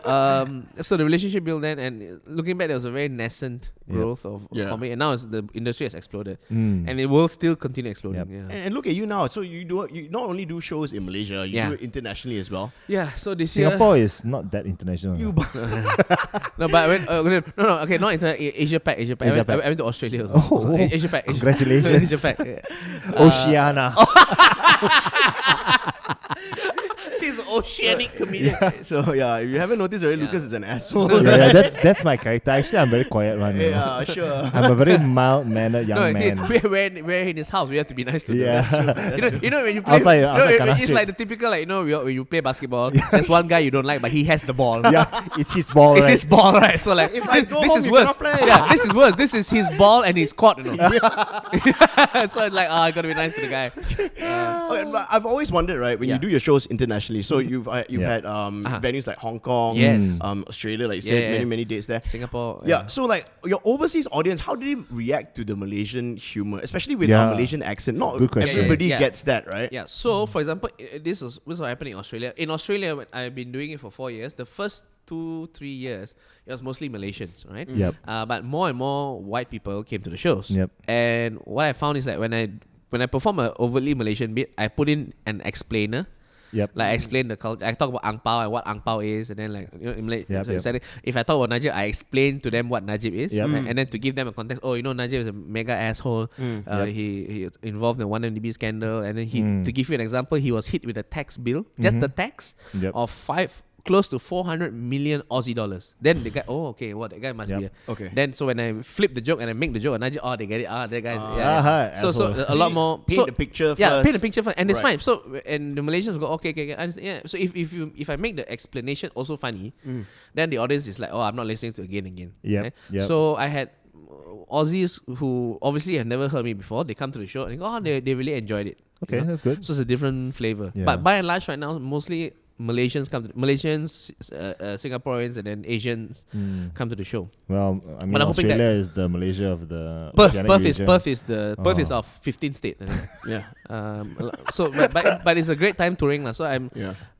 the relationship built then, and looking back, there was a very nascent growth of comedy, and now the industry has exploded, and it will still continue exploding. Yep. Yeah. And look at you now. So you not only do shows in Malaysia, you Yeah. do it internationally as well. Yeah. So this year. Singapore is not that international. You No, but I went. No. Okay, not into Asia Pac. I went to Australia also. Oh, Asia Pac. congratulations. Asia Pac. Oceania. He's an oceanic comedian. So yeah, if you haven't noticed already, Yeah. Lucas is an asshole. yeah, that's my character. Actually, I'm very quiet one. you know. Yeah, sure. I'm a very mild-mannered young No, man. we're in his house. We have to be nice to him. Yeah. That's true. You know when you play, Outside kena it's shit. like the typical when you play basketball. There's one guy you don't like, but he has the ball. Yeah, it's his ball, It's right? his ball, right? So like, If I go this home, is you worse. cannot play. Yeah, this is worse. This is his ball and his court. So it's like, I gotta be nice to the guy. Okay, but I've always wondered, right, when you do your shows internationally, so you've had venues like Hong Kong, Yes. Australia, like you said, many dates there. Singapore. Yeah, so like your overseas audience, how did they react to the Malaysian humor, especially with Yeah. our Malaysian accent? Not Good question. everybody Yeah. gets that, right? Yeah. So, for example, this was what happened in Australia. In Australia, when I've been doing it for 4 years. The first 2-3 years, it was mostly Malaysians, right? Yep. But more and more white people came to the shows. Yep. And what I found is that when I perform an overtly Malaysian bit, I put in an explainer. Yep. Like I explain the culture. I talk about ang pao and what ang pao is, and then like in Malay, Yep, so yep. instead, if I talk about Najib, I explain to them what Najib is, Yep. and then to give them a context. Oh, Najib is a mega asshole. Yep. He involved in 1MDB scandal, and then to give you an example, he was hit with a tax bill, just the tax Yep. of close to 400 million Aussie dollars. Then the guy, that guy must Yep. be Okay. Then so when I flip the joke and I make the joke, and Najib, they get it. That guy's So asshole. a lot more Paint the picture Yeah, first. paint the picture first, and it's Right. fine. So and the Malaysians go, okay. Yeah. So if I make the explanation also funny, then the audience is like, I'm not listening to again. Yep, Right? yep. So I had Aussies who obviously have never heard me before. They come to the show and they really enjoyed it. Okay, that's good. So it's a different flavor. Yeah. But by and large, right now, mostly Malaysians, Singaporeans, and then Asians come to the show. Well, I mean, But I'm hoping Australia is the Malaysia of the Perth Oceanic is region. Perth is of 15 state. I think. So but it's a great time touring lah. So I'm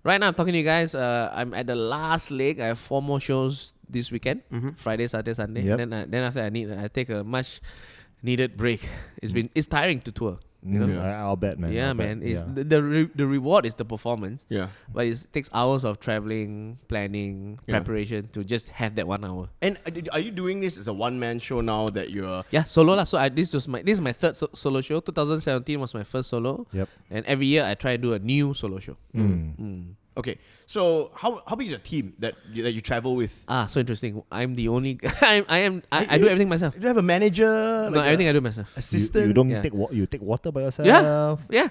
right now I'm talking to you guys. I'm at the last leg. I have 4 more shows this weekend, Friday, Saturday, Sunday. Yep. And then after I take a much needed break. It's tiring to tour. You know? I'll bet, man. Yeah, I'll man. bet. It's the reward is the performance. Yeah. But it takes hours of traveling, planning, preparation to just have that 1 hour. And are you doing this as a one-man show now that you're... Yeah, solo lah. So this is my third solo show. 2017 was my first solo. Yep. And every year I try to do a new solo show. Okay, so how big is your team that you travel with? So interesting. I'm the only. I do everything myself. Do you have a manager? No, everything I do myself. Assistant? You don't Yeah. you take water by yourself? Yeah.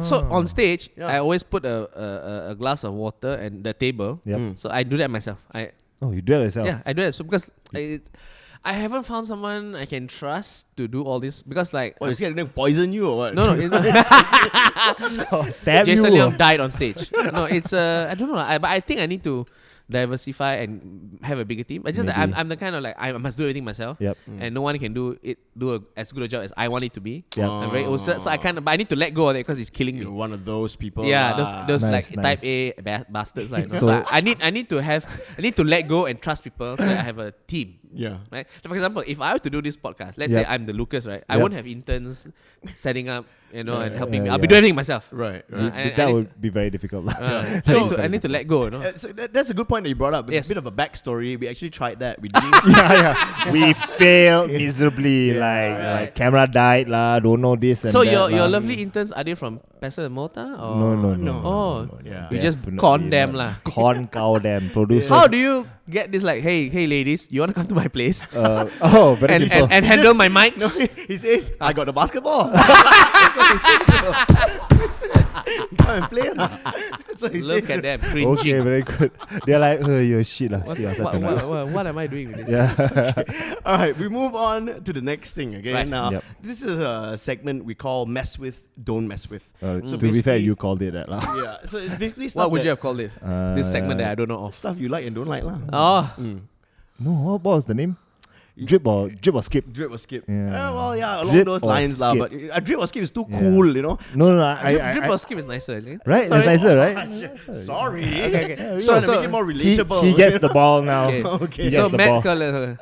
So on stage, I always put a glass of water and the table. Yep. So I do that myself. You do it yourself? Yeah, I do it. So because I haven't found someone I can trust to do all this because like. What, you scared they're going to poison you or what? No. Stab Jason you. Leong died on stage. No, it's I don't know. But I think I need to diversify and have a bigger team. It's just that Maybe. I'm the kind of like I must do everything myself. Yep. And no one can do as good a job as I want it to be. Yep. I'm very old, so I but I need to let go of it because it's killing me. You're one of those people. Yeah, lah. those Nice, like nice. type A bastards. Like, So- so I need to let go and trust people so that I have a team. Yeah. Right. So for example, if I were to do this podcast, let's Yep. say I'm the Lucas, right? I Yep. won't have interns setting up, and helping me. yeah, I'll be yeah. doing everything myself. Right. That would be very difficult. I need to let go. No? So that's a good point that you brought up. It's Yes. a bit of a backstory. We actually tried that. We didn't. We failed miserably. Like camera died lah. Don't know this and So that your lah. lovely interns, are they from Pestle and Mortar? Or? No. Oh, Yeah. you just Definitely con them not. lah. Con cow them. Producers. How do you get this like, hey ladies, you wanna come to my place Very and, simple. and handle my mics? No, he says, I got the basketball. That's what he says. Come and play lah. That's what he Look says. at them cringing. Okay, very good. They're like, you're shit lah. What, Stay outside tonight. what am I doing with this? Yeah. All right, we move on to the next thing again. Right. Now, Yep. this is a segment we call "Mess with, Don't Mess with." To be fair, basically- you called it that lah. Yeah, so it's basically stuff What would that- you have called it? This segment that I don't know of. stuff you like and don't like lah. Oh, No, what was the name? Drip or skip? Drip or skip? Yeah. Well, yeah, along Drip those or lines lah. skip. But drip or skip is too cool, you know. No, drip or skip is nicer, I think. right? Sorry. It's nicer, right? Sorry. Okay. So, So- make it more He relatable. gets the ball now. Okay. Okay. He So gets the Matt ball. Curler.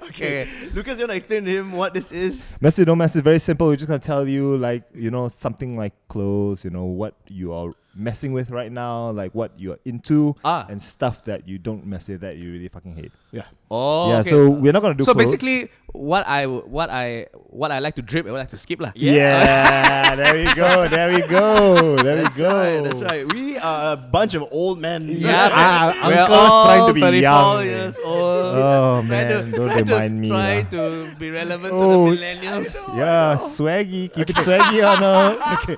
Okay. Lucas, you want to explain to him what this is? Mess with, don't mess with. Very simple. We're just gonna tell you like something like clothes. What you are messing with right now, like what you're into, and stuff that you don't mess with that you really fucking hate. Yeah. Oh, Yeah. okay. So we're not gonna do. So clothes. basically, what I like to drip, I would like to skip lah. Yeah. There we go. There we go. There we go. Right, that's right. We are a bunch of old men. Yeah, We're uncles all trying to be 34 young. years old. Oh Trying man, don't trying remind me. Try lah. to be relevant Oh, to the millennials. Yeah, swaggy. Keep it swaggy, Anna. Okay.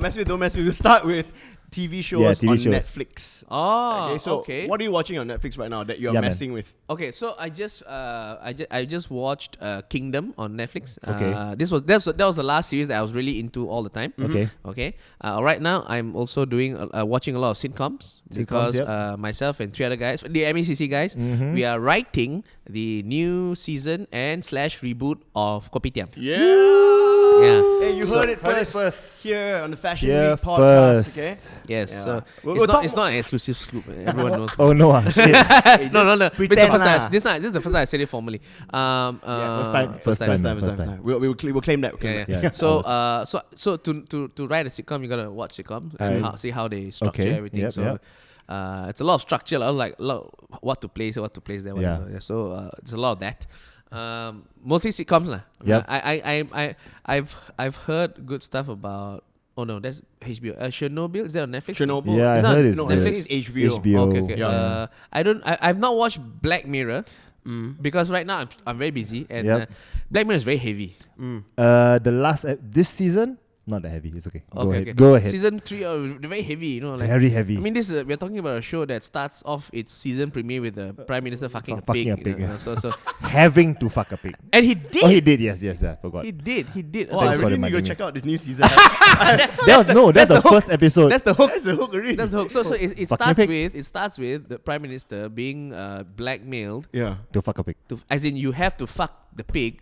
Mess with, don't mess with. We'll start with TV shows Yeah, TV on shows. Netflix. Oh, Okay, so okay. what are you watching on Netflix right now that you're Yeah, man. messing with? Okay, so I just watched Kingdom on Netflix. Okay. That was the last series that I was really into all the time. Okay. Okay. Right now I'm also doing watching a lot of sitcoms because yep. myself and 3 other guys, the MACC guys, we are writing the new season and / reboot of Kopitiam. Yeah. Yeah. Hey, you So, heard it heard it first, first. here on the Fashion Here Week podcast. first. Okay. Yes. Yeah. So We'll talk it's not an exclusive scoop. Everyone knows. Oh no, shit. No. It's the pretend first time. lah. This is the first time I said it formally. First time. We'll claim that. Yeah. So to write a sitcom, you gotta watch sitcoms and Alright. see how they structure Okay, everything. yep, So yep. it's a lot of structure, what to place there, whatever. Yeah. Yeah. So it's a lot of that. Mostly sitcoms lah. Yep. I've heard good stuff about. Oh no, that's HBO. Chernobyl, is that on Netflix? Chernobyl. Yeah, I It's not- heard it's No, I good. think it's HBO. HBO. Okay. Yeah. I've not watched Black Mirror because right now I'm very busy and Yep. Black Mirror is very heavy. The last this season, not that heavy. It's okay. Okay. Go ahead. Season 3, very heavy, you know. Like, Very heavy. I mean, this we're talking about a show that starts off its season premiere with the Prime Minister fucking a Fucking pig. a pig, you know, yeah. so Having to fuck a pig. and he did. Oh, he did. Yes, I forgot. He did. Oh, Thanks I for really need to go reminding me. check out this new season. That's the first episode. That's the hook. That's the hook already. That's the hook. So it Fucking starts with the Prime Minister being blackmailed Yeah. To fuck a pig. as in you have to fuck the pig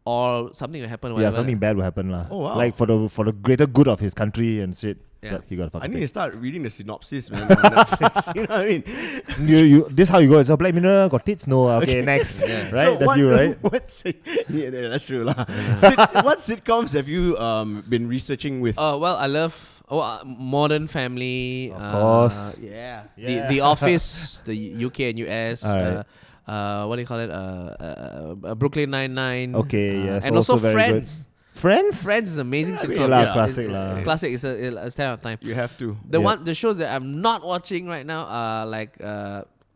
or something will happen. Yeah, Whatever. something bad will happen lah. Oh, wow. Like for the greater good of his country and shit. Yeah. But he got fuck I a need to pig. start reading the synopsis, man. on Netflix. You know what I mean? This how you go. So Black Mirror got tits? No. Okay, next. Yeah. Right? So That's what, you, right? Yeah, that's true, lah. What sitcoms have you been researching with? Oh well, I love Modern Family. Of course. Yeah. Yeah. The Office, the UK and US. Alright. What do you call it? Brooklyn Nine-Nine. Okay, yes. And also very Friends. good. Friends? Friends is an amazing sitcom. Okay lah, Yeah. classic lah. Classic is a stand of time. You have to. The shows that I'm not watching right now are like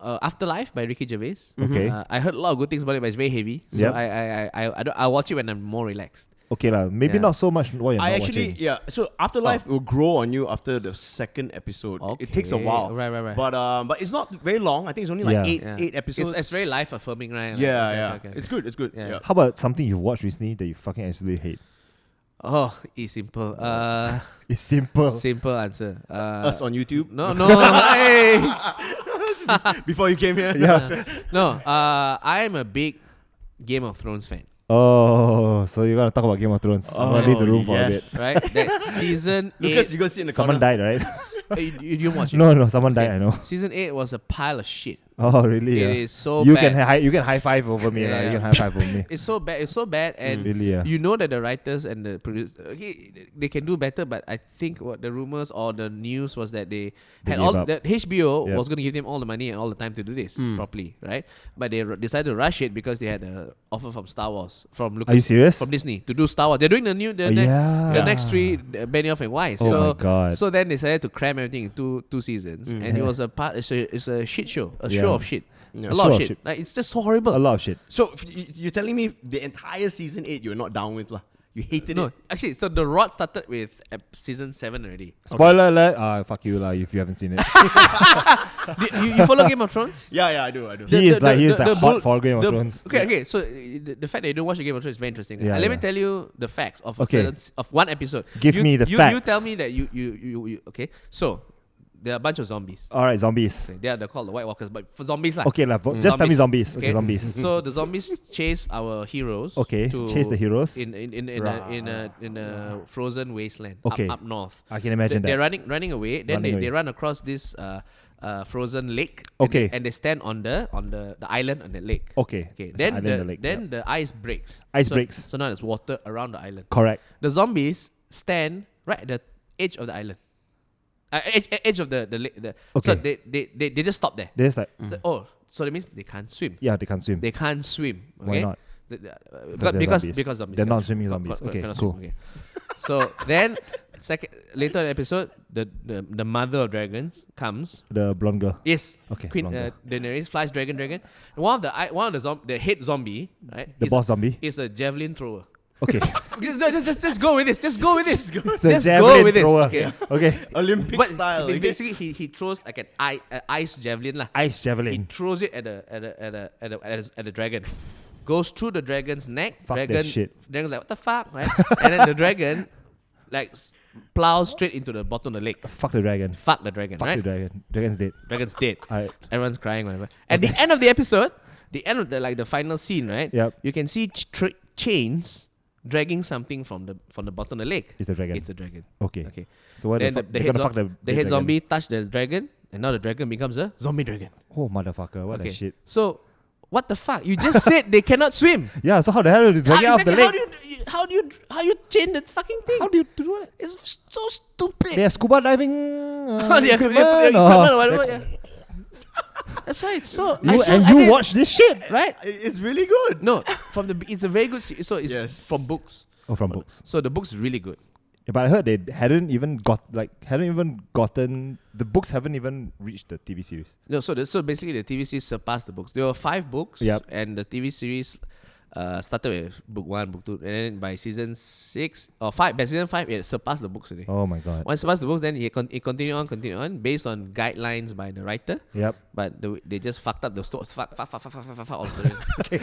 Afterlife by Ricky Gervais. Okay. I heard a lot of good things about it, but it's very heavy. So Yep. I watch it when I'm more relaxed. Okay lah. Maybe Yeah. not so much what you're I not actually, watching. yeah. So Afterlife will grow on you after the second episode. It takes a Okay. while. Right. But it's not very long. I think it's only like Yeah. eight episodes. It's very life affirming, right? Like, Yeah. okay. It's good. Yeah. Yeah. How about something you've watched recently that you fucking absolutely hate? Oh, it's simple. It's simple. Simple answer. Us on YouTube. No. Hey. Before you came here. Yeah. No. I am a big Game of Thrones fan. Oh, so you're gonna talk about Game of Thrones. I'm gonna leave the room for a bit. yes. Right? That season Lucas, 8. you go sit in the Someone corner. died, right? You didn't watch it? No, someone died. I know. Season 8 was a pile of shit. Oh, really? It Yeah. is so You bad. can you can high five over me, lah. Yeah. You can high five over me. It's so bad, and Really, yeah. you know that the writers and the producers they can do better. But I think what the rumors or the news was that they had gave all up. that HBO Yep. was going to give them all the money and all the time to do this properly, right? But they decided to rush it because they had an offer from Star Wars, from Lucas, Are you serious? from Disney to do Star Wars. They're doing the Yeah. next three, Benioff and Weiss. Oh so my God. So then they decided to cram everything in two seasons, and it was it's a shit show, a Yeah. show of shit. Yeah. A lot Show of of shit. shit. Like, it's just so horrible. A lot of shit. So you're telling me the entire season 8 you're not down with, lah? You hated No, it? actually, so the rot started with season 7 already. Spoiler alert. Fuck you, lah. If you haven't seen it. You follow Game of Thrones? Yeah, I do. He is the bull- hot for Game of Thrones. Okay. So the fact that you don't watch the Game of Thrones is very interesting. Yeah, Let me yeah. tell you the facts of Okay. of one episode. Give me the You facts. tell me that you okay. So there are a bunch of zombies. All right, zombies. Okay, they're called the White Walkers, but for zombies lah. Okay, lah. Just tell me zombies. Okay, Okay. zombies. So the zombies chase our heroes. Okay, to chase the heroes. in a frozen wasteland. Okay. Up north. I can imagine They're that. running away. Then Running they away. run across this frozen lake. Okay. And they stand on the island on the lake. Okay. Okay. It's Then the island, the lake, yeah. the ice breaks. Ice So- breaks. So now there's water around the island. Correct. The zombies stand right at the edge of the island. Edge of the lake. So Okay. they just stop there. There's like, So that means they can't swim. yeah, they can't swim. They can't swim. Okay? Why not? Because they're zombies. They're non-swimming zombies. Okay, Cannot cool. swim, okay. So then, later in the episode, the mother of dragons comes. The blonde girl. Yes. Okay, Queen blonde girl. Daenerys flies dragon. And one of the head zombie, right? The boss zombie. is a javelin thrower. Okay. Just go with this. Just go with this. It's a Just javelin go with this. thrower. Okay. Okay. Olympic But style. it's okay? basically he throws like an ice javelin lah. Ice He javelin. throws it at the dragon. Goes through the dragon's neck. Fuck that Dragon, shit. Dragon's like, what the fuck, right? And then the dragon like plows straight into the bottom of the lake. Fuck the dragon. Fuck the dragon, Fuck right? the dragon. Dragon's dead. Dragon's dead. Alright. Everyone's crying, whatever. At the end of the episode, the end of the final scene, right? Yep. You can see chains dragging something from the bottom of the lake. It's the dragon. It's a dragon. Okay. Okay. So what Then the fuck? the They're head, gonna fuck the the head dragon. zombie touched the dragon, and now the dragon becomes a zombie dragon. Oh motherfucker! What Okay. the shit? So, what the fuck? You just said they cannot swim. Yeah. So how the hell did they drag it off the Exactly, lake? how do you change the fucking thing? How do you do that? It's so stupid. They have scuba diving. They have equipment, equipment or- or whatever. Yeah. That's why it's so. You watch this shit. right? It's really good. No, it's a very good. So it's Yes. from books. Oh, from books. So the book's really good. Yeah, but I heard they hadn't even gotten the books haven't even reached the TV series. No, so basically the TV series surpassed the books. There were 5 books, Yep. and the TV series started with book 1, book 2, and then by season 6 or 5, by season 5, it surpassed the books already. Oh my god. Once it surpassed the books, then it continued on based on guidelines by the writer. Yep. But they just fucked up the story. Fuck all the story.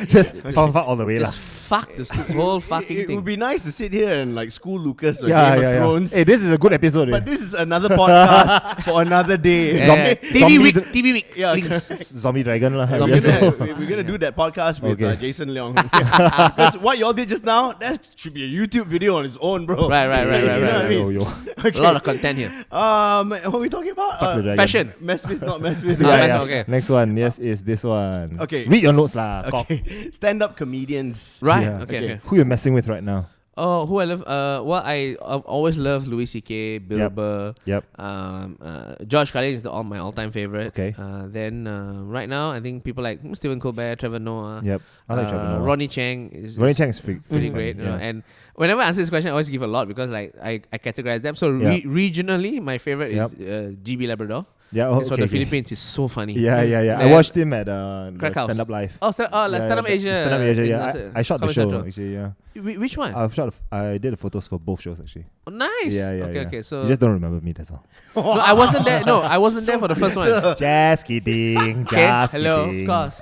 Just fuck all the way lah. Just fuck the whole fucking It thing. would be nice to sit here and like school Lucas or Yeah, Game yeah, of yeah. Thrones. Hey, this is a good episode. But this is another podcast for another day. TV week. TV week. Yeah, Links. Zombie Dragon lah. Zombie Yes. Dragon. We're gonna do that podcast with Okay. Jason Leong. Because what y'all did just now, that should be a YouTube video on its own, bro. Right. You know what I mean? Yo. Okay. A lot of content here. What are we talking about? Fuck the dragon. Fashion. Mess with, not mess with. Okay. Next one, yes, is this one. Okay. Read your notes lah. cock. Okay. Stand-up comedians. Right. Yeah. Okay. Who you messing with right now? Oh, who I love? Well, I've always loved Louis C.K., Bill Yep. Burr. Yep. George Carlin is my all-time favorite. Okay. Then right now, I think people like Stephen Colbert, Trevor Noah. Yep. I like Trevor Noah. Ronnie Chang is Chang is pretty funny, great. You know? yeah. And whenever I answer this question, I always give a lot because like I categorize them. So Yep. regionally, my favorite Yep. is GB Labrador. Yeah, oh, It's from the Philippines. He's so funny. Yeah. I Then- watched him at the Crack House. Stand Up Live. Oh, Stand Up Asia. Stand Up Asia, in yeah. the- I shot the Comedy show Central. actually, yeah. Which one? I did the photos for both shows actually. Oh, nice. Yeah. Okay. So you just don't remember me, that's all. no, I wasn't there. No, I wasn't there for the first one. Just kidding. Okay, Just hello, kidding. of course.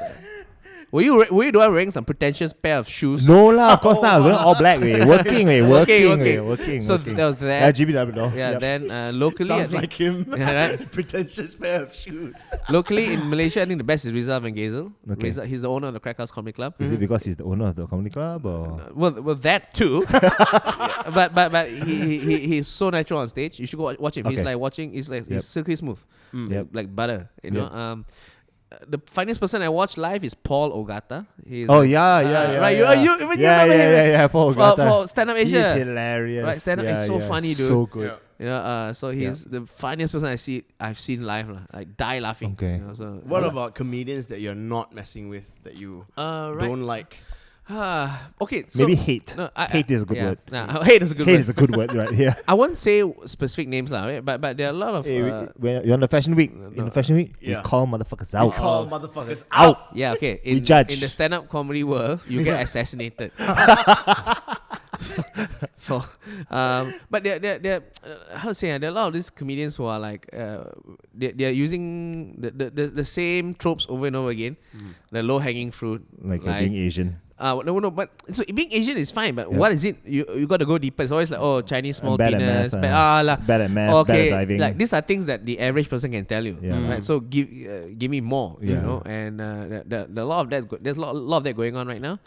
Were you wearing some pretentious pair of shoes? No lah, of course not. I was wearing all black. Working. So that was Yeah, that. GB Labrador. Yeah. Yep. Then locally, I Sounds think, like him. Yeah, right? Pretentious pair of shoes. locally in Malaysia, I think the best is Rizal Van Gazel. Okay. He's the owner of the Crack House Comedy Club. Is it because he's the owner of the comedy club or? Well, that too. Yeah, but he's so natural on stage. You should go watch him. He's Okay. like watching. He's like Yep. he's silky smooth, Yep. like butter. You know. Yep. The funniest person I watched live is Paul Ogata. He's Oh like, yeah. right, you remember him? Yeah. Paul Ogata. For Stand Up Asia. He's hilarious. Right, stand-up is so funny, dude. So good. You know, so he's the funniest person I've seen live, like die laughing. Okay. You know, so What about comedians that you're not messing with that you right. don't like? Okay, so Maybe hate. No, Hate is a good word. Nah, hate is a good Hate word. is a good word, right? Yeah. I won't say specific names, right? But there are a lot of Hey, when you're on the fashion week, in the fashion week, Yeah. we call motherfuckers out. Call motherfuckers out. yeah. Okay, We judge. in the stand-up comedy world. You get assassinated. For, but they're how to say? There are a lot of these comedians who are like they're using the same tropes over and over again. The low-hanging fruit, Like being Asian. No, but so being Asian is fine, but Yeah. what is it? You got to go deeper. It's always like, oh, Chinese small bad at penis, math, bad at math, okay, bad at driving. like these are things that the average person can tell you. Yeah. Right? So give me more, you Yeah. know. And the lot of that there's a lot of that going on right now,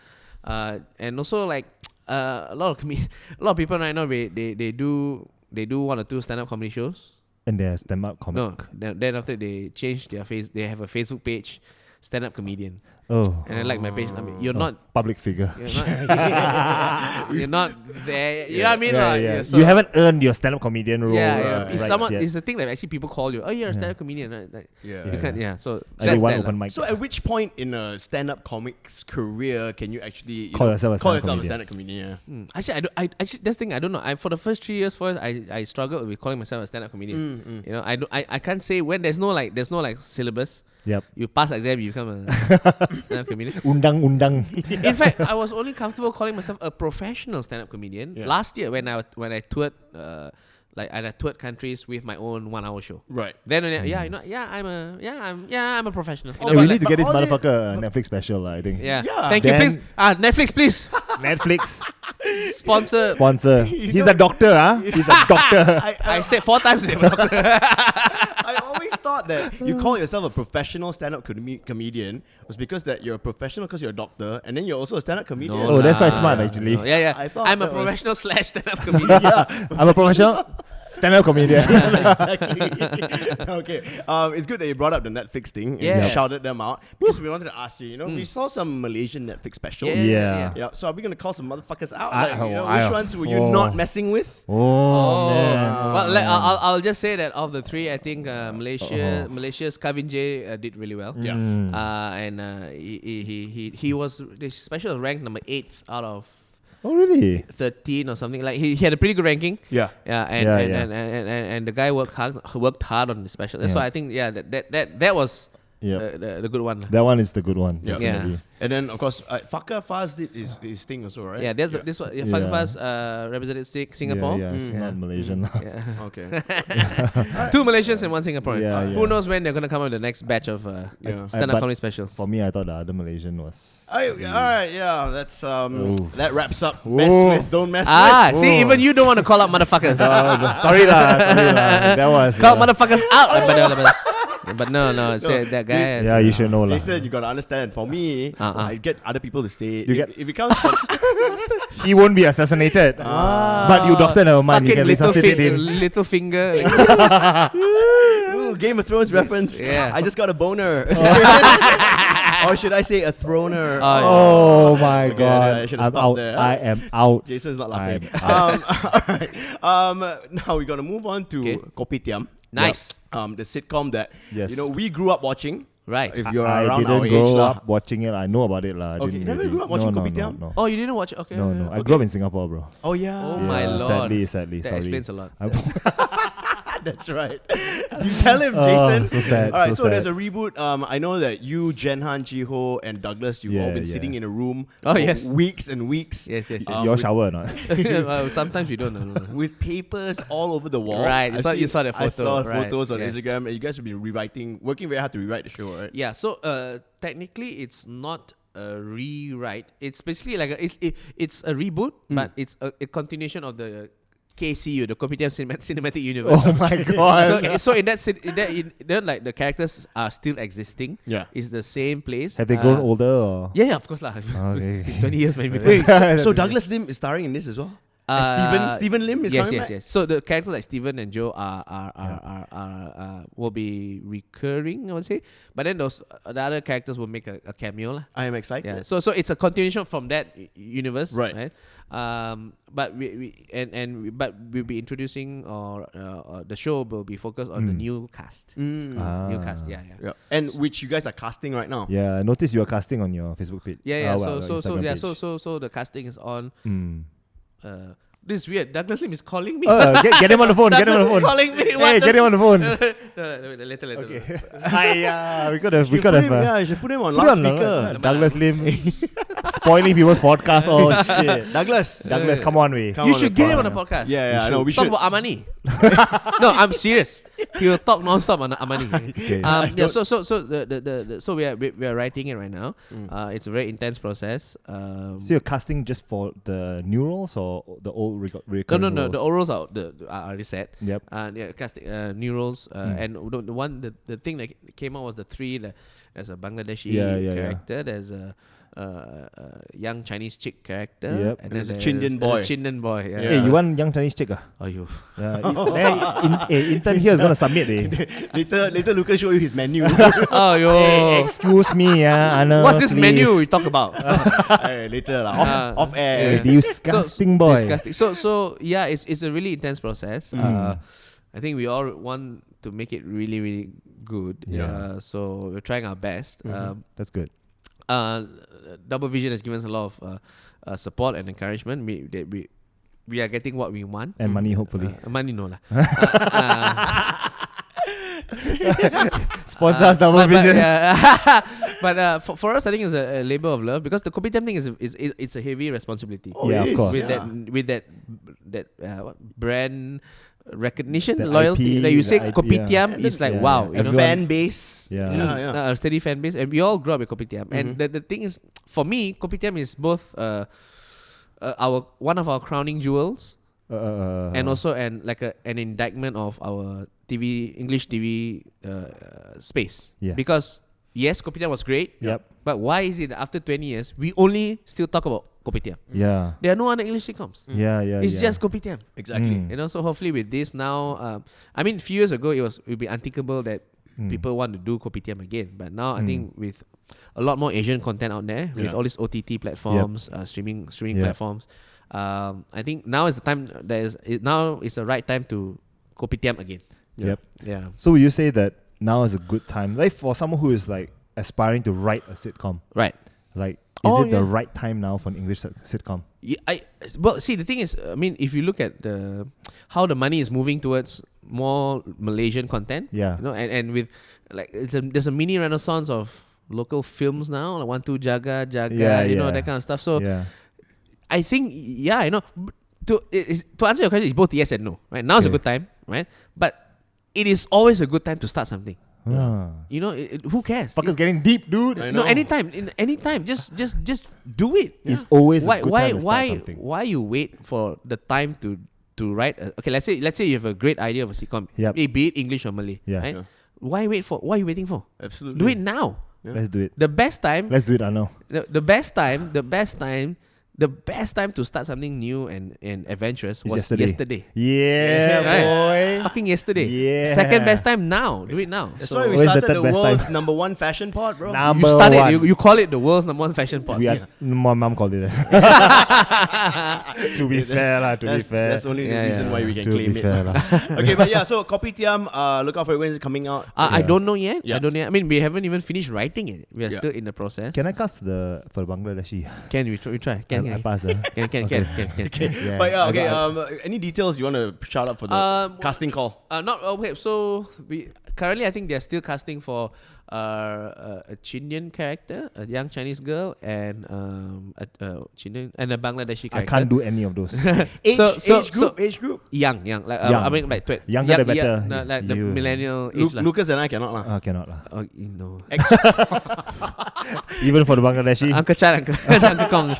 and also like a lot of people right now they do 1 or 2 stand-up comedy shows. And there's stand-up comic. No, then after they change their face, they have a Facebook page, stand-up comedian. Oh. And I like my page. I mean, you're not. Public figure. You're not there. You know what I mean? Yeah, Like, yeah. so- You haven't earned your stand-up comedian role. Yeah. It's rights yet. it's a thing that actually people call you. Oh, you're a stand-up comedian, right? Like, Yeah. You can't. Yeah. So I that's did one that, open lah. mic. So at which point in a stand-up comic's career can you actually Call yourself a call stand-up yourself a comedian? stand-up comedian? Yeah. Actually, actually, that's the thing. I don't know. For the first 3 years, I struggled with calling myself a stand-up comedian. You know, I can't say when there's no syllabus. Yep. You pass exam, you become a stand-up comedian. Undang. In fact, I was only comfortable calling myself a professional stand-up comedian Yeah. last year when I toured, I toured countries with my own 1-hour show. Right. Then I'm a professional. Hey, we need to get this but all motherfucker a Netflix special, I think. Yeah. Yeah. Thank you, Then- please. Netflix, please Netflix sponsor. He's a doctor, huh? He's a doctor. I said 4 times. I always thought that you call yourself a professional stand-up comedian was because that you're a professional because you're a doctor, and then you're also a stand-up comedian. Oh, that's quite smart, actually. Yeah. I thought I'm a that was- professional / stand-up comedian. I'm a professional stand-up comedian. Exactly. Okay. It's good that you brought up the Netflix thing and Yeah. you shouted them out because we wanted to ask you. You know, we saw some Malaysian Netflix specials. Yeah. Yeah. So are we gonna call some motherfuckers out? I- Like, you know, I- which ones were you oh. not messing with? Oh, man. Well, I'll just say that of the 3, I think Malaysia's Kevin J did really well. Yeah. And he was the special was ranked number 8 out of Oh, really? 13 or something. Like he had a pretty good ranking. Yeah. Yeah, and the guy worked hard on the special. That's Yeah. why I think that was the good one. That one is the good one. Yeah. Definitely. And then, of course, Fakar Faz did his thing also, right? Yeah, there's this one. Fuck Fast represented Singapore. Yeah, it's not Malaysian. Yeah. Okay. 2 Malaysians and 1 Singaporean. Yeah, Who knows when they're gonna come up with the next batch of stand-up but comedy specials? For me, I thought the other Malaysian was. All right, yeah, that's that wraps up. Ooh. Mess with, don't mess with. See, even you don't want to call out motherfuckers. Sorry lah. That was. Call motherfuckers out. But no, say that guy. Yeah, you should know lah. Jason, you gotta understand. For me, I get other people to say. You get- if it comes from He won't be assassinated. But you doctor never mind. You Fucking can resuscitate him. little finger. Ooh, Game of Thrones reference. Yeah. I just got a boner. Or should I say a throner? Oh my Okay, god. I should've I'm stopped out. there. I am out. Jason's not laughing. I'm Alright. Now we're gonna move on to Okay. Kopitiam. Nice. The sitcom that Yes. we grew up watching. Right. If you're I around our didn't age, grow lah. up watching it. I know about it lah. I Okay, didn't you never really- grew up watching Kopitiam? No. Oh, you didn't watch it? Okay. No. I okay. grew up in Singapore, bro. Oh yeah. Oh my Yeah, lord. Sadly, That sorry. explains a lot. That's right. You tell him, Jason. So sad. All right, so so there's sad. a reboot. I know that you, Jenhan, Jiho, and Douglas, you've all Yeah, been yeah. sitting in a room Oh, for yes. weeks and weeks. Yes. Your shower or not? Sometimes you don't know. With papers all over the wall. Right, I you saw the I photo, saw right, photos on yes. Instagram, and you guys have been working very hard to rewrite the show, right? Yeah, so technically it's not a rewrite. It's basically like it's a reboot, but it's a continuation of the KCU, the Kopitiam Cinematic Universe. Oh my god. So in that like the characters are still existing. Yeah. It's the same place. Have they grown older or? Yeah, of course lah. Okay. It's 20 years maybe. Wait, so Douglas Lim is starring in this as well? Stephen Lim is coming back? Yes. So the characters like Steven and Joe will be recurring, I would say. But then those the other characters will make a cameo lah. I am excited. Yeah. So it's a continuation from that universe, Right. But we'll be introducing or the show will be focused on the new cast. New cast. Yeah. Yeah. And which you guys are casting right now. Yeah, I noticed you are casting on your Facebook page. Yeah. Instagram page. So the casting is on. Mm. This is weird. Douglas Lim is calling me. Get him on the phone. Get him on the Douglas is phone. calling me. Hey, get him on the phone. Later. We could have. Yeah, you should put him on loudspeaker. Douglas Lim spoiling people's podcasts. Oh shit. Douglas, come on, we. come You on should the get him pod. on the podcast. Yeah, I know. We Talk should. about Amani. No, I'm serious. He will talk non-stop on Amani. Okay. So we are writing it right now. It's a very intense process. So you're casting just for the new roles or the old recurring No. roles? The orals are already set. Yep. Casting new roles. And the thing that came out was the three. There's a Bangladeshi character. There's a young Chinese chick character. Yep. And there's a there's Chindian boy. a Chindian boy. Yeah. Hey, you want young Chinese chick? Oh, you. Intern here is gonna submit. Later Lucas show you his menu. Oh, yo. Excuse me, Anna. What's this please. menu we talk about? Hey, later lah. Off air. Hey, disgusting boy. Disgusting. So yeah, it's a really intense process. I think we all want to make it really, really good. Yeah. So we're trying our best. That's good. Double Vision has given us a lot of support and encouragement. We are getting what we want. And money, hopefully. Money no lah. Sponsor us, Double Vision. But for us, I think it's a labor of love because the Kopitiam thing is it's a heavy responsibility. Oh, Yeah, it of is. course. With that what, brand recognition, The loyalty. IP, Like you say, the IP, Kopitiam yeah. is like Yeah, wow, yeah. you know. A fan base. Yeah. A steady fan base, and we all grew up with Kopitiam. And the thing is, for me, Kopitiam is both our one of our crowning jewels, and also an indictment of our English TV space. Yeah. Because yes, Kopitiam was great. Yep. But why is it that after 20 years we only still talk about Kopitiam? Yeah. There are no other English sitcoms. Yeah. It's just Kopitiam. Exactly. Mm. You know, so hopefully with this now, I mean, a few years ago it would be unthinkable that people want to do Kopitiam again. But now I think with a lot more Asian content out there, with all these OTT platforms, streaming platforms, I think now is the time. Now is the right time to Kopitiam again. Yep. Yeah. So will you say that now is a good time, like for someone who is like aspiring to write a sitcom? Right. Like, is Oh, it the yeah. right time now for an English sitcom? Well, see, the thing is, I mean, if you look at how the money is moving towards more Malaysian content. Yeah. You know, and with like there's a mini renaissance of local films now, like 1 2 Jaga, you know, that kind of stuff. So yeah. I think you know, to answer your question, it's both yes and no. Right now is a good time, right? But it is always a good time to start something. You know, who cares? Fuckers getting deep, dude. No, anytime, just do it. It's always a good time to start something. Why you wait for the time to write? Okay, let's say you have a great idea of a sitcom. Yep. Be it English or Malay. Yeah. Right? Why wait for? What are you waiting for? Absolutely. Do it now. Yeah. Let's do it. The best time. Let's do it, I know. The best time to start something new and adventurous was yesterday. Yeah, Right? boy. It's fucking yesterday. Yeah. Second best time now. Do it now. That's why we Where's the started third the best world's time? number 1 fashion pod, bro. Number You started. one. You call it the world's number 1 fashion pod. We are, my mom called it that. To be fair, That's only the reason why we can To claim be it. fair, Okay, but yeah, so Kopitiam, look out for it when it's coming out. I Yeah. don't know yet. Yeah. I don't know. I mean, we haven't even finished writing it. We are Yeah. still in the process. Can I cast for Bangladeshi? Can we try? I pass. Can. Yeah, But yeah, okay. I Any details you want to shout out for the casting call? Okay, so currently I think they're still casting for a Chindian character, a young Chinese girl, and a Chindian and a Bangladeshi character. can't do any of those. Age group. Young. Young. I mean, like Younger the better. no, like the You- millennial age. Lucas and I cannot lah. Cannot lah. Oh, you know. Even for the Bangladeshi. Uncle Chan, Uncle Kong.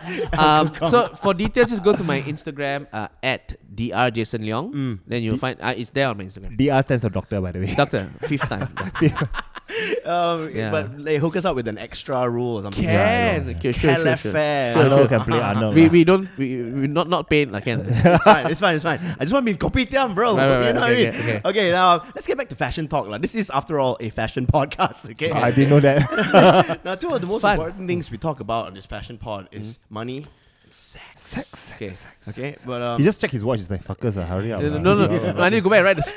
So for details, just go to my Instagram at Dr. Jason Leong. Then you'll find it's there on my Instagram. DR stands for doctor, by the way. Doctor, 5th time. Yeah. But like, hook us up with an extra rule or something. Can. Yeah. Okay, sure. Arnold can play Arnold. We not paid like can. It's fine. I just want to be in Kopitiam, bro. Right, you know what I mean? okay. Okay, now let's get back to fashion talk. This is, after all, a fashion podcast. Okay. I didn't know that. Now, two of the most Fun. important things we talk about on this fashion pod is money and sex. Sex. Okay. Okay, but He just checked his watch. He's like, fuckers, hurry up. No, I need to go back and write the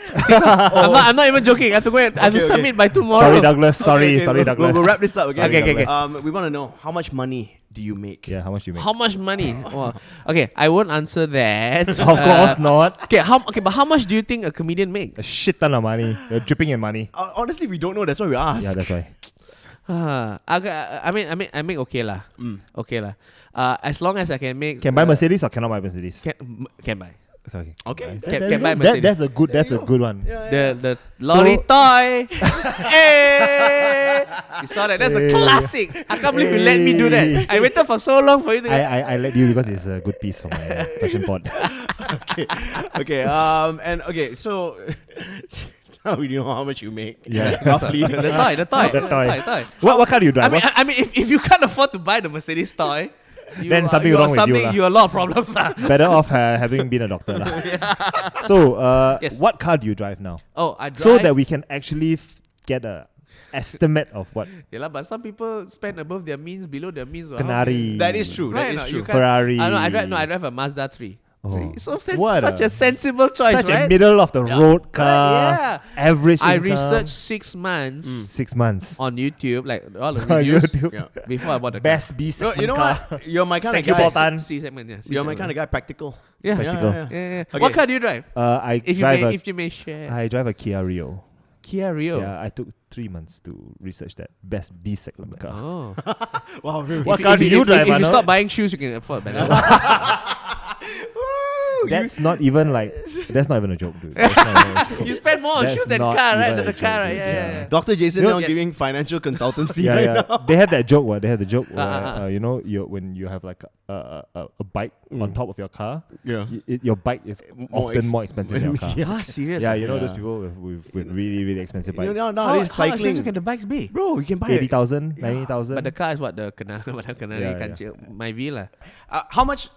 I'm not even joking. I have to go and I have to Okay, submit by tomorrow. Sorry, Douglas. Sorry, Okay, Douglas. We'll wrap this up. Okay. We want to know, how much money do you make? Yeah, how much you make? How much money? Well, okay, I won't answer that. Of course not. Okay, but how much do you think a comedian makes? A shit ton of money. You're dripping in money. Honestly, we don't know. That's why we ask. Yeah, that's why. I make okay lah. Okay lah. As long as I can make. Can buy Mercedes or cannot buy Mercedes? Can buy. Okay. Okay. Can buy Mercedes. That's a good one. The lorry toy. Hey, you saw that? That's a classic. I can't believe you let me do that. I waited for so long for you to. I let you because it's a good piece for my fashion pod. Okay. So now we know how much you make. Yeah. Roughly. The toy. What car do you drive? I mean, if you can't afford to buy the Mercedes toy, Then something wrong with you lah. You have a lot of problems. Better off having been a doctor lah. So, Yes. what car do you drive now? Oh, I drive. So that we can actually get a estimate of what Yeah, lah, but some people spend above their means, below their means. Canary. That is true. Right, That is you true. can't- Ferrari. I drive a Mazda 3. Oh. See? So What such a- a sensible choice, such right? a middle of the road car. yeah. Average I income. researched 6 months 6 months. on YouTube, like all the On reviews YouTube. Yeah. before I bought the Best B No, segment you know car. what? You're my kind of Thank you, guy. Sultan. C segment, yeah. You're my kind of guy. Practical. Yeah. Practical. Yeah. Okay. What car do you drive? I If you may share. I drive a Kia Rio. Kia Rio. Yeah, I took 3 months to research that best B segment car. Oh. Wow, really? What car do you drive, If you Arnold? stop buying shoes, you can afford better. That's not even a joke, dude. That's not even a joke. You spend more on That's shoes than not car, right? even Than a the car, joke, right? dude. Yeah. Dr. Jason You now know- giving financial consultancy Yeah, right yeah. now. They have that joke. They have the joke where uh. when you have like a bike on top of your car, Yeah. your bike is often more expensive than your car. Ah, serious? Yeah, you know those Yeah. people with really really expensive You bikes. know, How nowadays expensive cycling. can the bikes be? Bro, you can buy 80,000, 90,000. But the car is what the Canary, Yeah, Canary, my villa. How much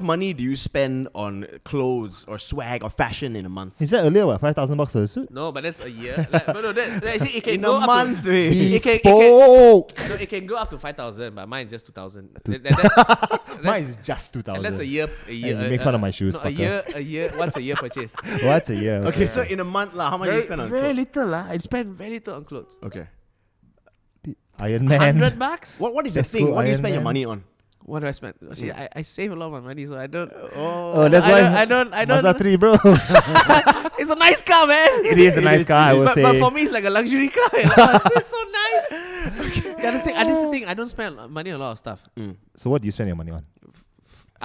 money do you spend on clothes or swag or fashion in a month? He said earlier, what, $5,000 for a suit? No, but that's a year. Like, no, it can In go a up month, to, Ray. Bespoke. it can go up to 5,000, but mine is just 2,000. Mine is just 2,000. And that's a year. you make fun of my shoes, No, fucker. once a year purchase. What's a year? Okay, so in a month, how much do you spend on very clothes? little lah. I spend very little on clothes. Okay. Iron Man. $100. What is the Let's thing? go What do you Iron spend your Man. money on? What do I spend? See, I save a lot of my money, so I don't. Oh, that's why I don't. Mazda 3, bro. It's a nice car, man. It is a nice car, I would say. But for me, it's like a luxury car. It's so nice. Yeah, that's the thing. I don't spend money on a lot of stuff. So what do you spend your money on?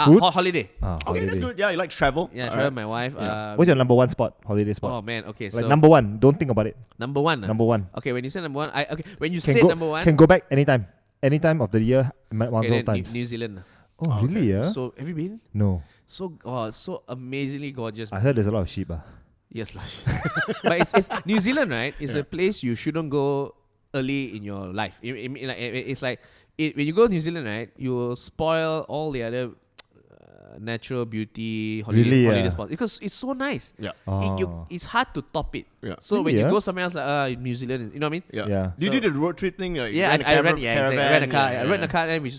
Food? Holiday. Ah, Okay, that's holiday. good. Yeah, you like travel. Yeah, travel with my wife. What's your number one spot? Holiday spot? Oh man, okay. Like So number one. Don't think about it. number one. Number one. Okay, when you say number one, when you Can say go, number one, can go back anytime. Anytime of the year, multiple okay, then times. New Zealand. Oh, really? Yeah. So have you been? No. So amazingly gorgeous. I heard there's a lot of sheep. Yes, lah. But it's New Zealand, right? It's a place you shouldn't go early in your life. It's like when you go to New Zealand, right? You will spoil all the other natural beauty holiday spots because it's so nice. Yeah. It's hard to top it. Yeah. So Really, when you yeah? go somewhere else, like New Zealand, you know what I mean? Yeah. Do you So- do the road trip thing? Like Yeah, rent a I rent caravan, a car. yeah, I rent yeah. a car, and we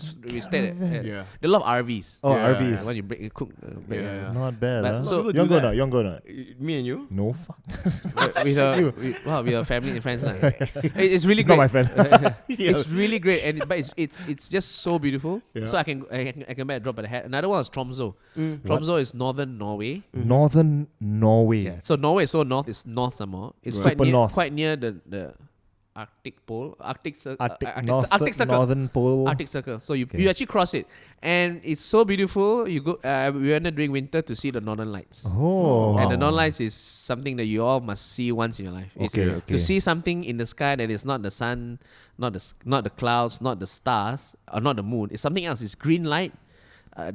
stayed at. Yeah. They love RVs. Oh, Yeah, RVs. When you cook. Yeah. Not bad. But Huh? so- You want to go or not? You want to go or not? Me and you? No, fuck. with a family and friends. It's really It's great. not my friend. It's really great, but it's just so beautiful. Yeah. So I can buy a drop of the hat. Another one is Tromso. Tromso is northern Norway. Northern Norway. Yeah. So Norway is so north. It's north some more. It's Right. Super north. quite near the Arctic pole. Arctic Circle. Arctic Northern Pole. Arctic Circle. So you actually cross it, and it's so beautiful. You go. We went there during winter to see the Northern Lights. Oh. And the Northern Lights is something that you all must see once in your life. It's Okay. To see something in the sky that is not the sun, not the clouds, not the stars, or not the moon. It's something else. It's green light,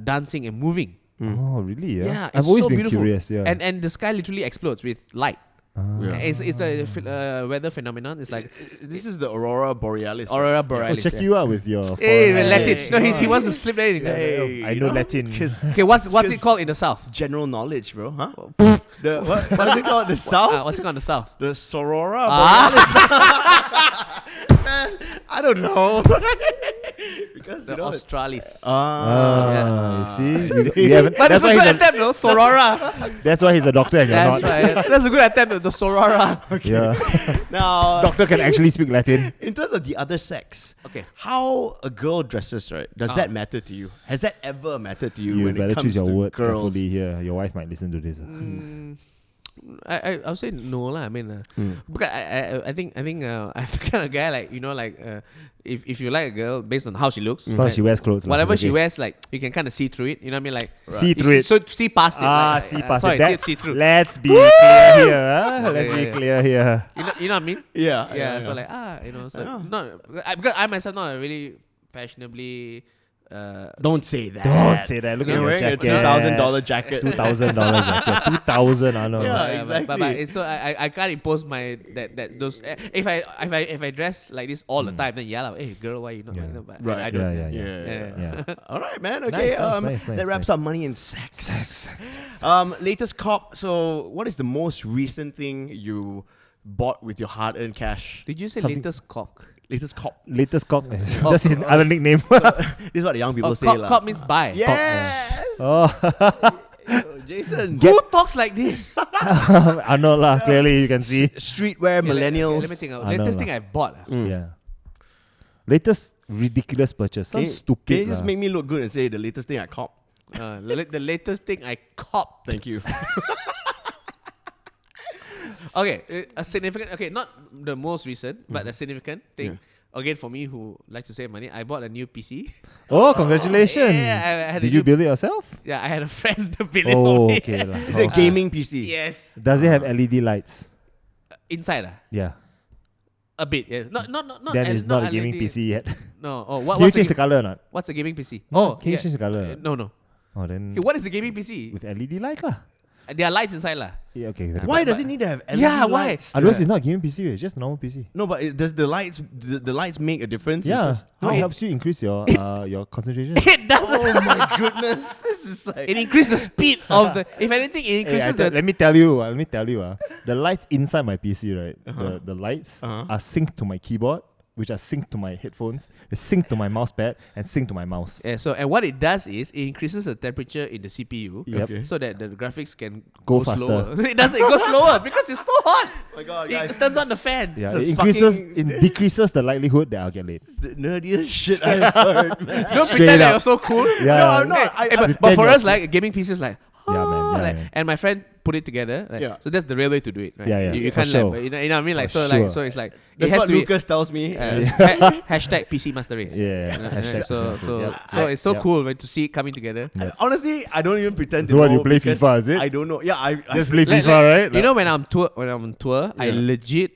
dancing and moving. Oh, really? Yeah. Yeah, I've it's always so been beautiful. curious. Yeah. And the sky literally explodes with light. Yeah. It's the weather phenomenon. It's like This is the Aurora Borealis. aurora I'll borealis. check you out with your. Hey, foreign- Latin. No, he wants to slip that in. Hey, I know Latin. Okay, what's it called in the south? General knowledge, bro. Huh? What is it called? The South? What's it called in the south? The Sorora Ah, Borealis. Man, I don't know. Because the Australis. You see, you haven't. But That's it's a why, good he's a, attempt, though. Sorora. that's why he's a doctor and you're That's not. right. That's a good attempt at the Sorora. Yeah. Now, Doctor can actually speak Latin. in terms of the other sex, Okay. how a girl dresses, right? Does that matter to you? Has that ever mattered to you You when better it comes choose your to words girls? carefully here. Your wife might listen to this. I'll say no lah. I mean, because I think I'm the kind of guy if you like a girl based on how she looks, It's not like she wears clothes. lah, whatever it's she okay. wears, like you can kind of see through it. You know what I mean? Like See you through it. So see past it. like, See past sorry, it. see through. Let's be clear here. Huh? Let's Yeah, be yeah. clear here. You know what I mean? Yeah. Yeah. So like so Yeah. because I myself not a really fashionably. Don't say that. Don't say that. Look at You're your wearing a jacket. $2,000 jacket. $2,000 jacket. 2,000. I know. Yeah. But exactly. so I can't impose my those if I dress like this all the time, then hey girl, why you not like that? But Right. I don't. Yeah. All right, man. Okay. Nice, that wraps nice. up money and sex. Latest cop. So, what is the most recent thing you bought with your hard-earned cash? Did you say Something- latest cock? Latest cop. Latest cock. That's his other nickname. This is what the young people say, lah. Cop means buy. Yes. Oh. Jason. Who talks like this? I know lah. Clearly you can see. Streetwear Okay, millennials. Let me think. I know Latest lah. thing I bought. Yeah. Latest ridiculous purchase. Sounds stupid. Can you just lah. make me look good and say the latest thing I cop? The latest thing I copped. Thank you. Okay, a significant. Okay, not the most recent, but a significant thing. Again, for me who likes to save money, I bought a new PC. Oh, congratulations. Yeah, I had a Did you new- build it yourself? Yeah, I had a friend to build it for Oh, me. okay. lah. Is it a gaming PC? Yes. Does it have LED lights? Inside, Yeah. a bit. Yes. Not. Then it's not a gaming LED. PC yet. No. Oh, what? Can you What's change the the color or not? What's a gaming PC? No, Oh, can you change the color? No. Oh, then Okay, what is a gaming PC? with LED light lah. There are lights inside lah. Yeah, okay. very Why good. does it need to have LED Yeah, why? lights? Otherwise, it's not a gaming PC. It's just a normal PC. No, but does the lights make a difference? Yeah, No, it helps you increase your concentration. It doesn't. Oh my goodness, this is like. It increases the speed of the. If anything, it Hey, increases the. let me tell you. The lights inside my PC, right? The lights Uh-huh. are synced to my keyboard, which are synced to my headphones, synced to my mouse pad, and synced to my mouse. Yeah, and what it does is it increases the temperature in the CPU Yep. so that the graphics can Go slower. faster. It goes slower because it's so hot. Oh my god, It guys. turns on the fan. Yeah, It's a it decreases the likelihood that I'll get late. The nerdiest shit I've heard, man. Don't Straight pretend that up. you're so cool. Yeah. No, I'm not. But for us, like gaming PCs, like Yeah, man, yeah, like, man. and my friend put it together. Like, Yeah. So that's the real way to do it. Right? Yeah, yeah, You for can't sure. like, you know what I mean? Like For so, sure. like so, it's like it That's has what to be. Lucas tells me. Hashtag PC Master Race. Yeah. Hashtag So PC. it's so Yep. cool when to see it coming together. Honestly, I don't even pretend So to what, know. you play because FIFA, is it? I don't know. Yeah, I Just play Like- FIFA, right? You know when I'm on tour, I Yeah. legit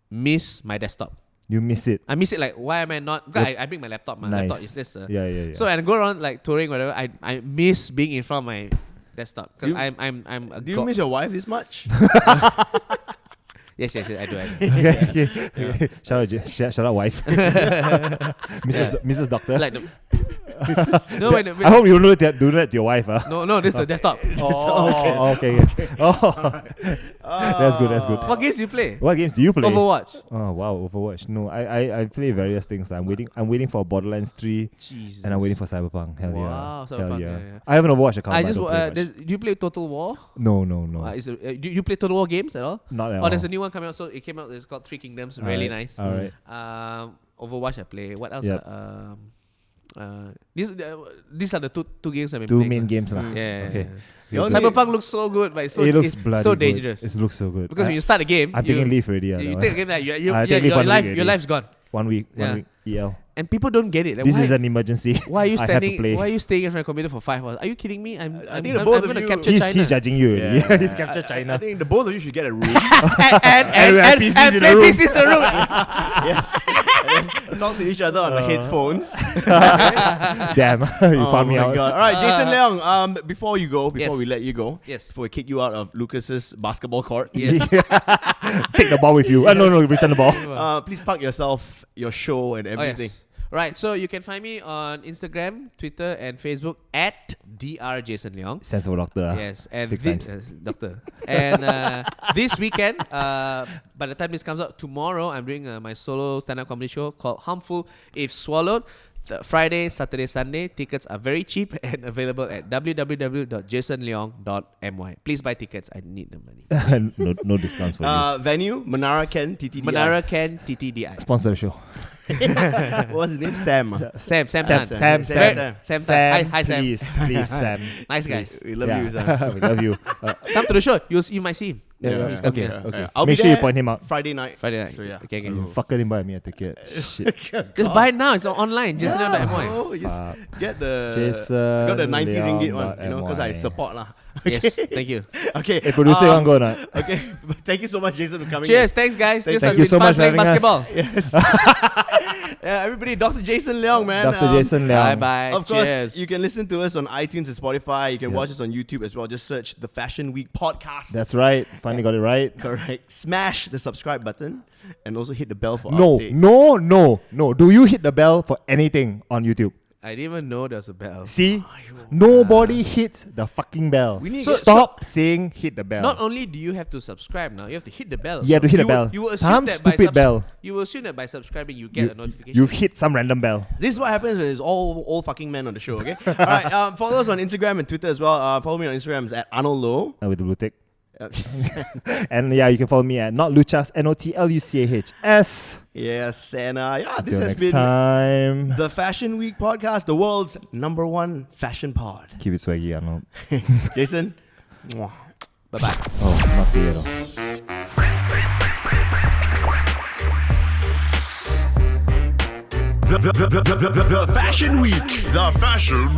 miss my desktop. You miss it. I miss it. Like, why am I not? Because I bring my laptop. My Nice. laptop is just. Yeah. So when I go around like touring, whatever, I miss being in front of my desktop because Do you- I'm. A Do you miss your wife this much? Yes, I do. Okay. Shout out wife. Mrs. Doctor. Like the, no, when, I hope you don't do that to your wife. no, this is the desktop. Okay. Oh, that's good. What games do you play? What games do you play? Overwatch. Oh wow, Overwatch. No, I play various things. I'm waiting for Borderlands 3, Jesus. and I'm waiting for Cyberpunk. Hell Wow, yeah. Cyberpunk, Hell yeah. yeah. I have an Overwatch account. I but just don't play much. do you play Total War? No. Do you play Total War games at all? Not at Oh, all. there's a new one coming out. So it came out. It's called Three Kingdoms. Really nice. All right. Overwatch I play. What else? Yep. These are the two games I've been Two playing. main games lah. Yeah. Okay. Yeah. Cyberpunk looks so good, but it's so, It looks it's bloody so good. dangerous. It looks so good. Because when you start a game, I'm taking leave already. you take a game that I take leave 1 week your already. life's gone. 1 week. Yeah. 1 week. EL. And people don't get it. Like, This why, is an emergency. why are you I have to standing? play. Why are you staying in front of a computer for 5 hours? Are you kidding me? I'm think the both of gonna you- capture China. He's judging you already. Yeah. He's captured China. I think the both of you should get a room. and PCs in the play room. PCs in the room. Yes. And then talk to each other on the headphones. Damn, you found me my out. God. All right, Jason Leong. Before Yes. we let you go, Yes. before we kick you out of Lucas's basketball court, Yes. Take the ball with you. No, return the ball. please plug yourself, your show, and Oh, everything. yes. Right, so you can find me on Instagram, Twitter, and Facebook at Dr. Jason Leong. Sensible doctor. Yes, and 6 this, times. doctor. And this weekend, by the time this comes out tomorrow, I'm doing my solo stand-up comedy show called Harmful If Swallowed. Friday, Saturday, Sunday. Tickets are very cheap and available at www.jasonleong.my. Please buy tickets. I need the money. no discounts for you. Venue, Manara Ken, TTDI. Manara Ken TTDI. Sponsor the show. What was his name? Sam. Sam Sam. Tan. Sam. Tan. Hi, Sam. Please, Sam. Nice guys. We love you, Sam. We love you. Come to the show. You might see him. Yeah, He's coming. okay. I'll Make be sure you there point him out. Friday night. Friday night. So, yeah. Okay. Fucker didn't buy me a ticket. Shit. Just buy it now. It's online. Just know the MY. Oh, just get the Jason I got the 90 ringgit one, Leong because I MY. support lah. Yes. Thank you. Okay. Hey, producer, you want to go or not? Okay. Thank you so much, Jason, for coming. Cheers. Thanks, guys. This Thank has you been so fun much for playing having basketball. us. Yes. Yeah, everybody, Dr. Jason Leong, man. Dr. Jason Leong. Bye. Of course, Cheers. you can listen to us on iTunes and Spotify. You can Yeah. watch us on YouTube as well. Just search the Fashion Week podcast. That's right. Finally got it right. correct. Smash the subscribe button and also hit the bell for No. updates. Do you hit the bell for anything on YouTube? I didn't even know there's a bell. See? Nobody hits the fucking bell. We need- So stop saying hit the bell. Not only do you have to subscribe now, you have to hit the bell. You have to hit the bell. You will assume Some that by stupid bell. You will assume that by subscribing you get a notification. You've hit some random bell. This is what happens when it's all old fucking men on the show, okay? All right, follow us on Instagram and Twitter as well. Follow me on Instagram it's at Arnold Low. With the blue tick. And yeah, you can follow me at NotLuchas, NOTLUCAHS. Yes, and yeah, this Till has next been time. the Fashion Week podcast, the world's #1 fashion pod. Keep it swaggy, Arnold. Jason, mwah. Bye-bye. Oh, not the The Fashion Week. The Fashion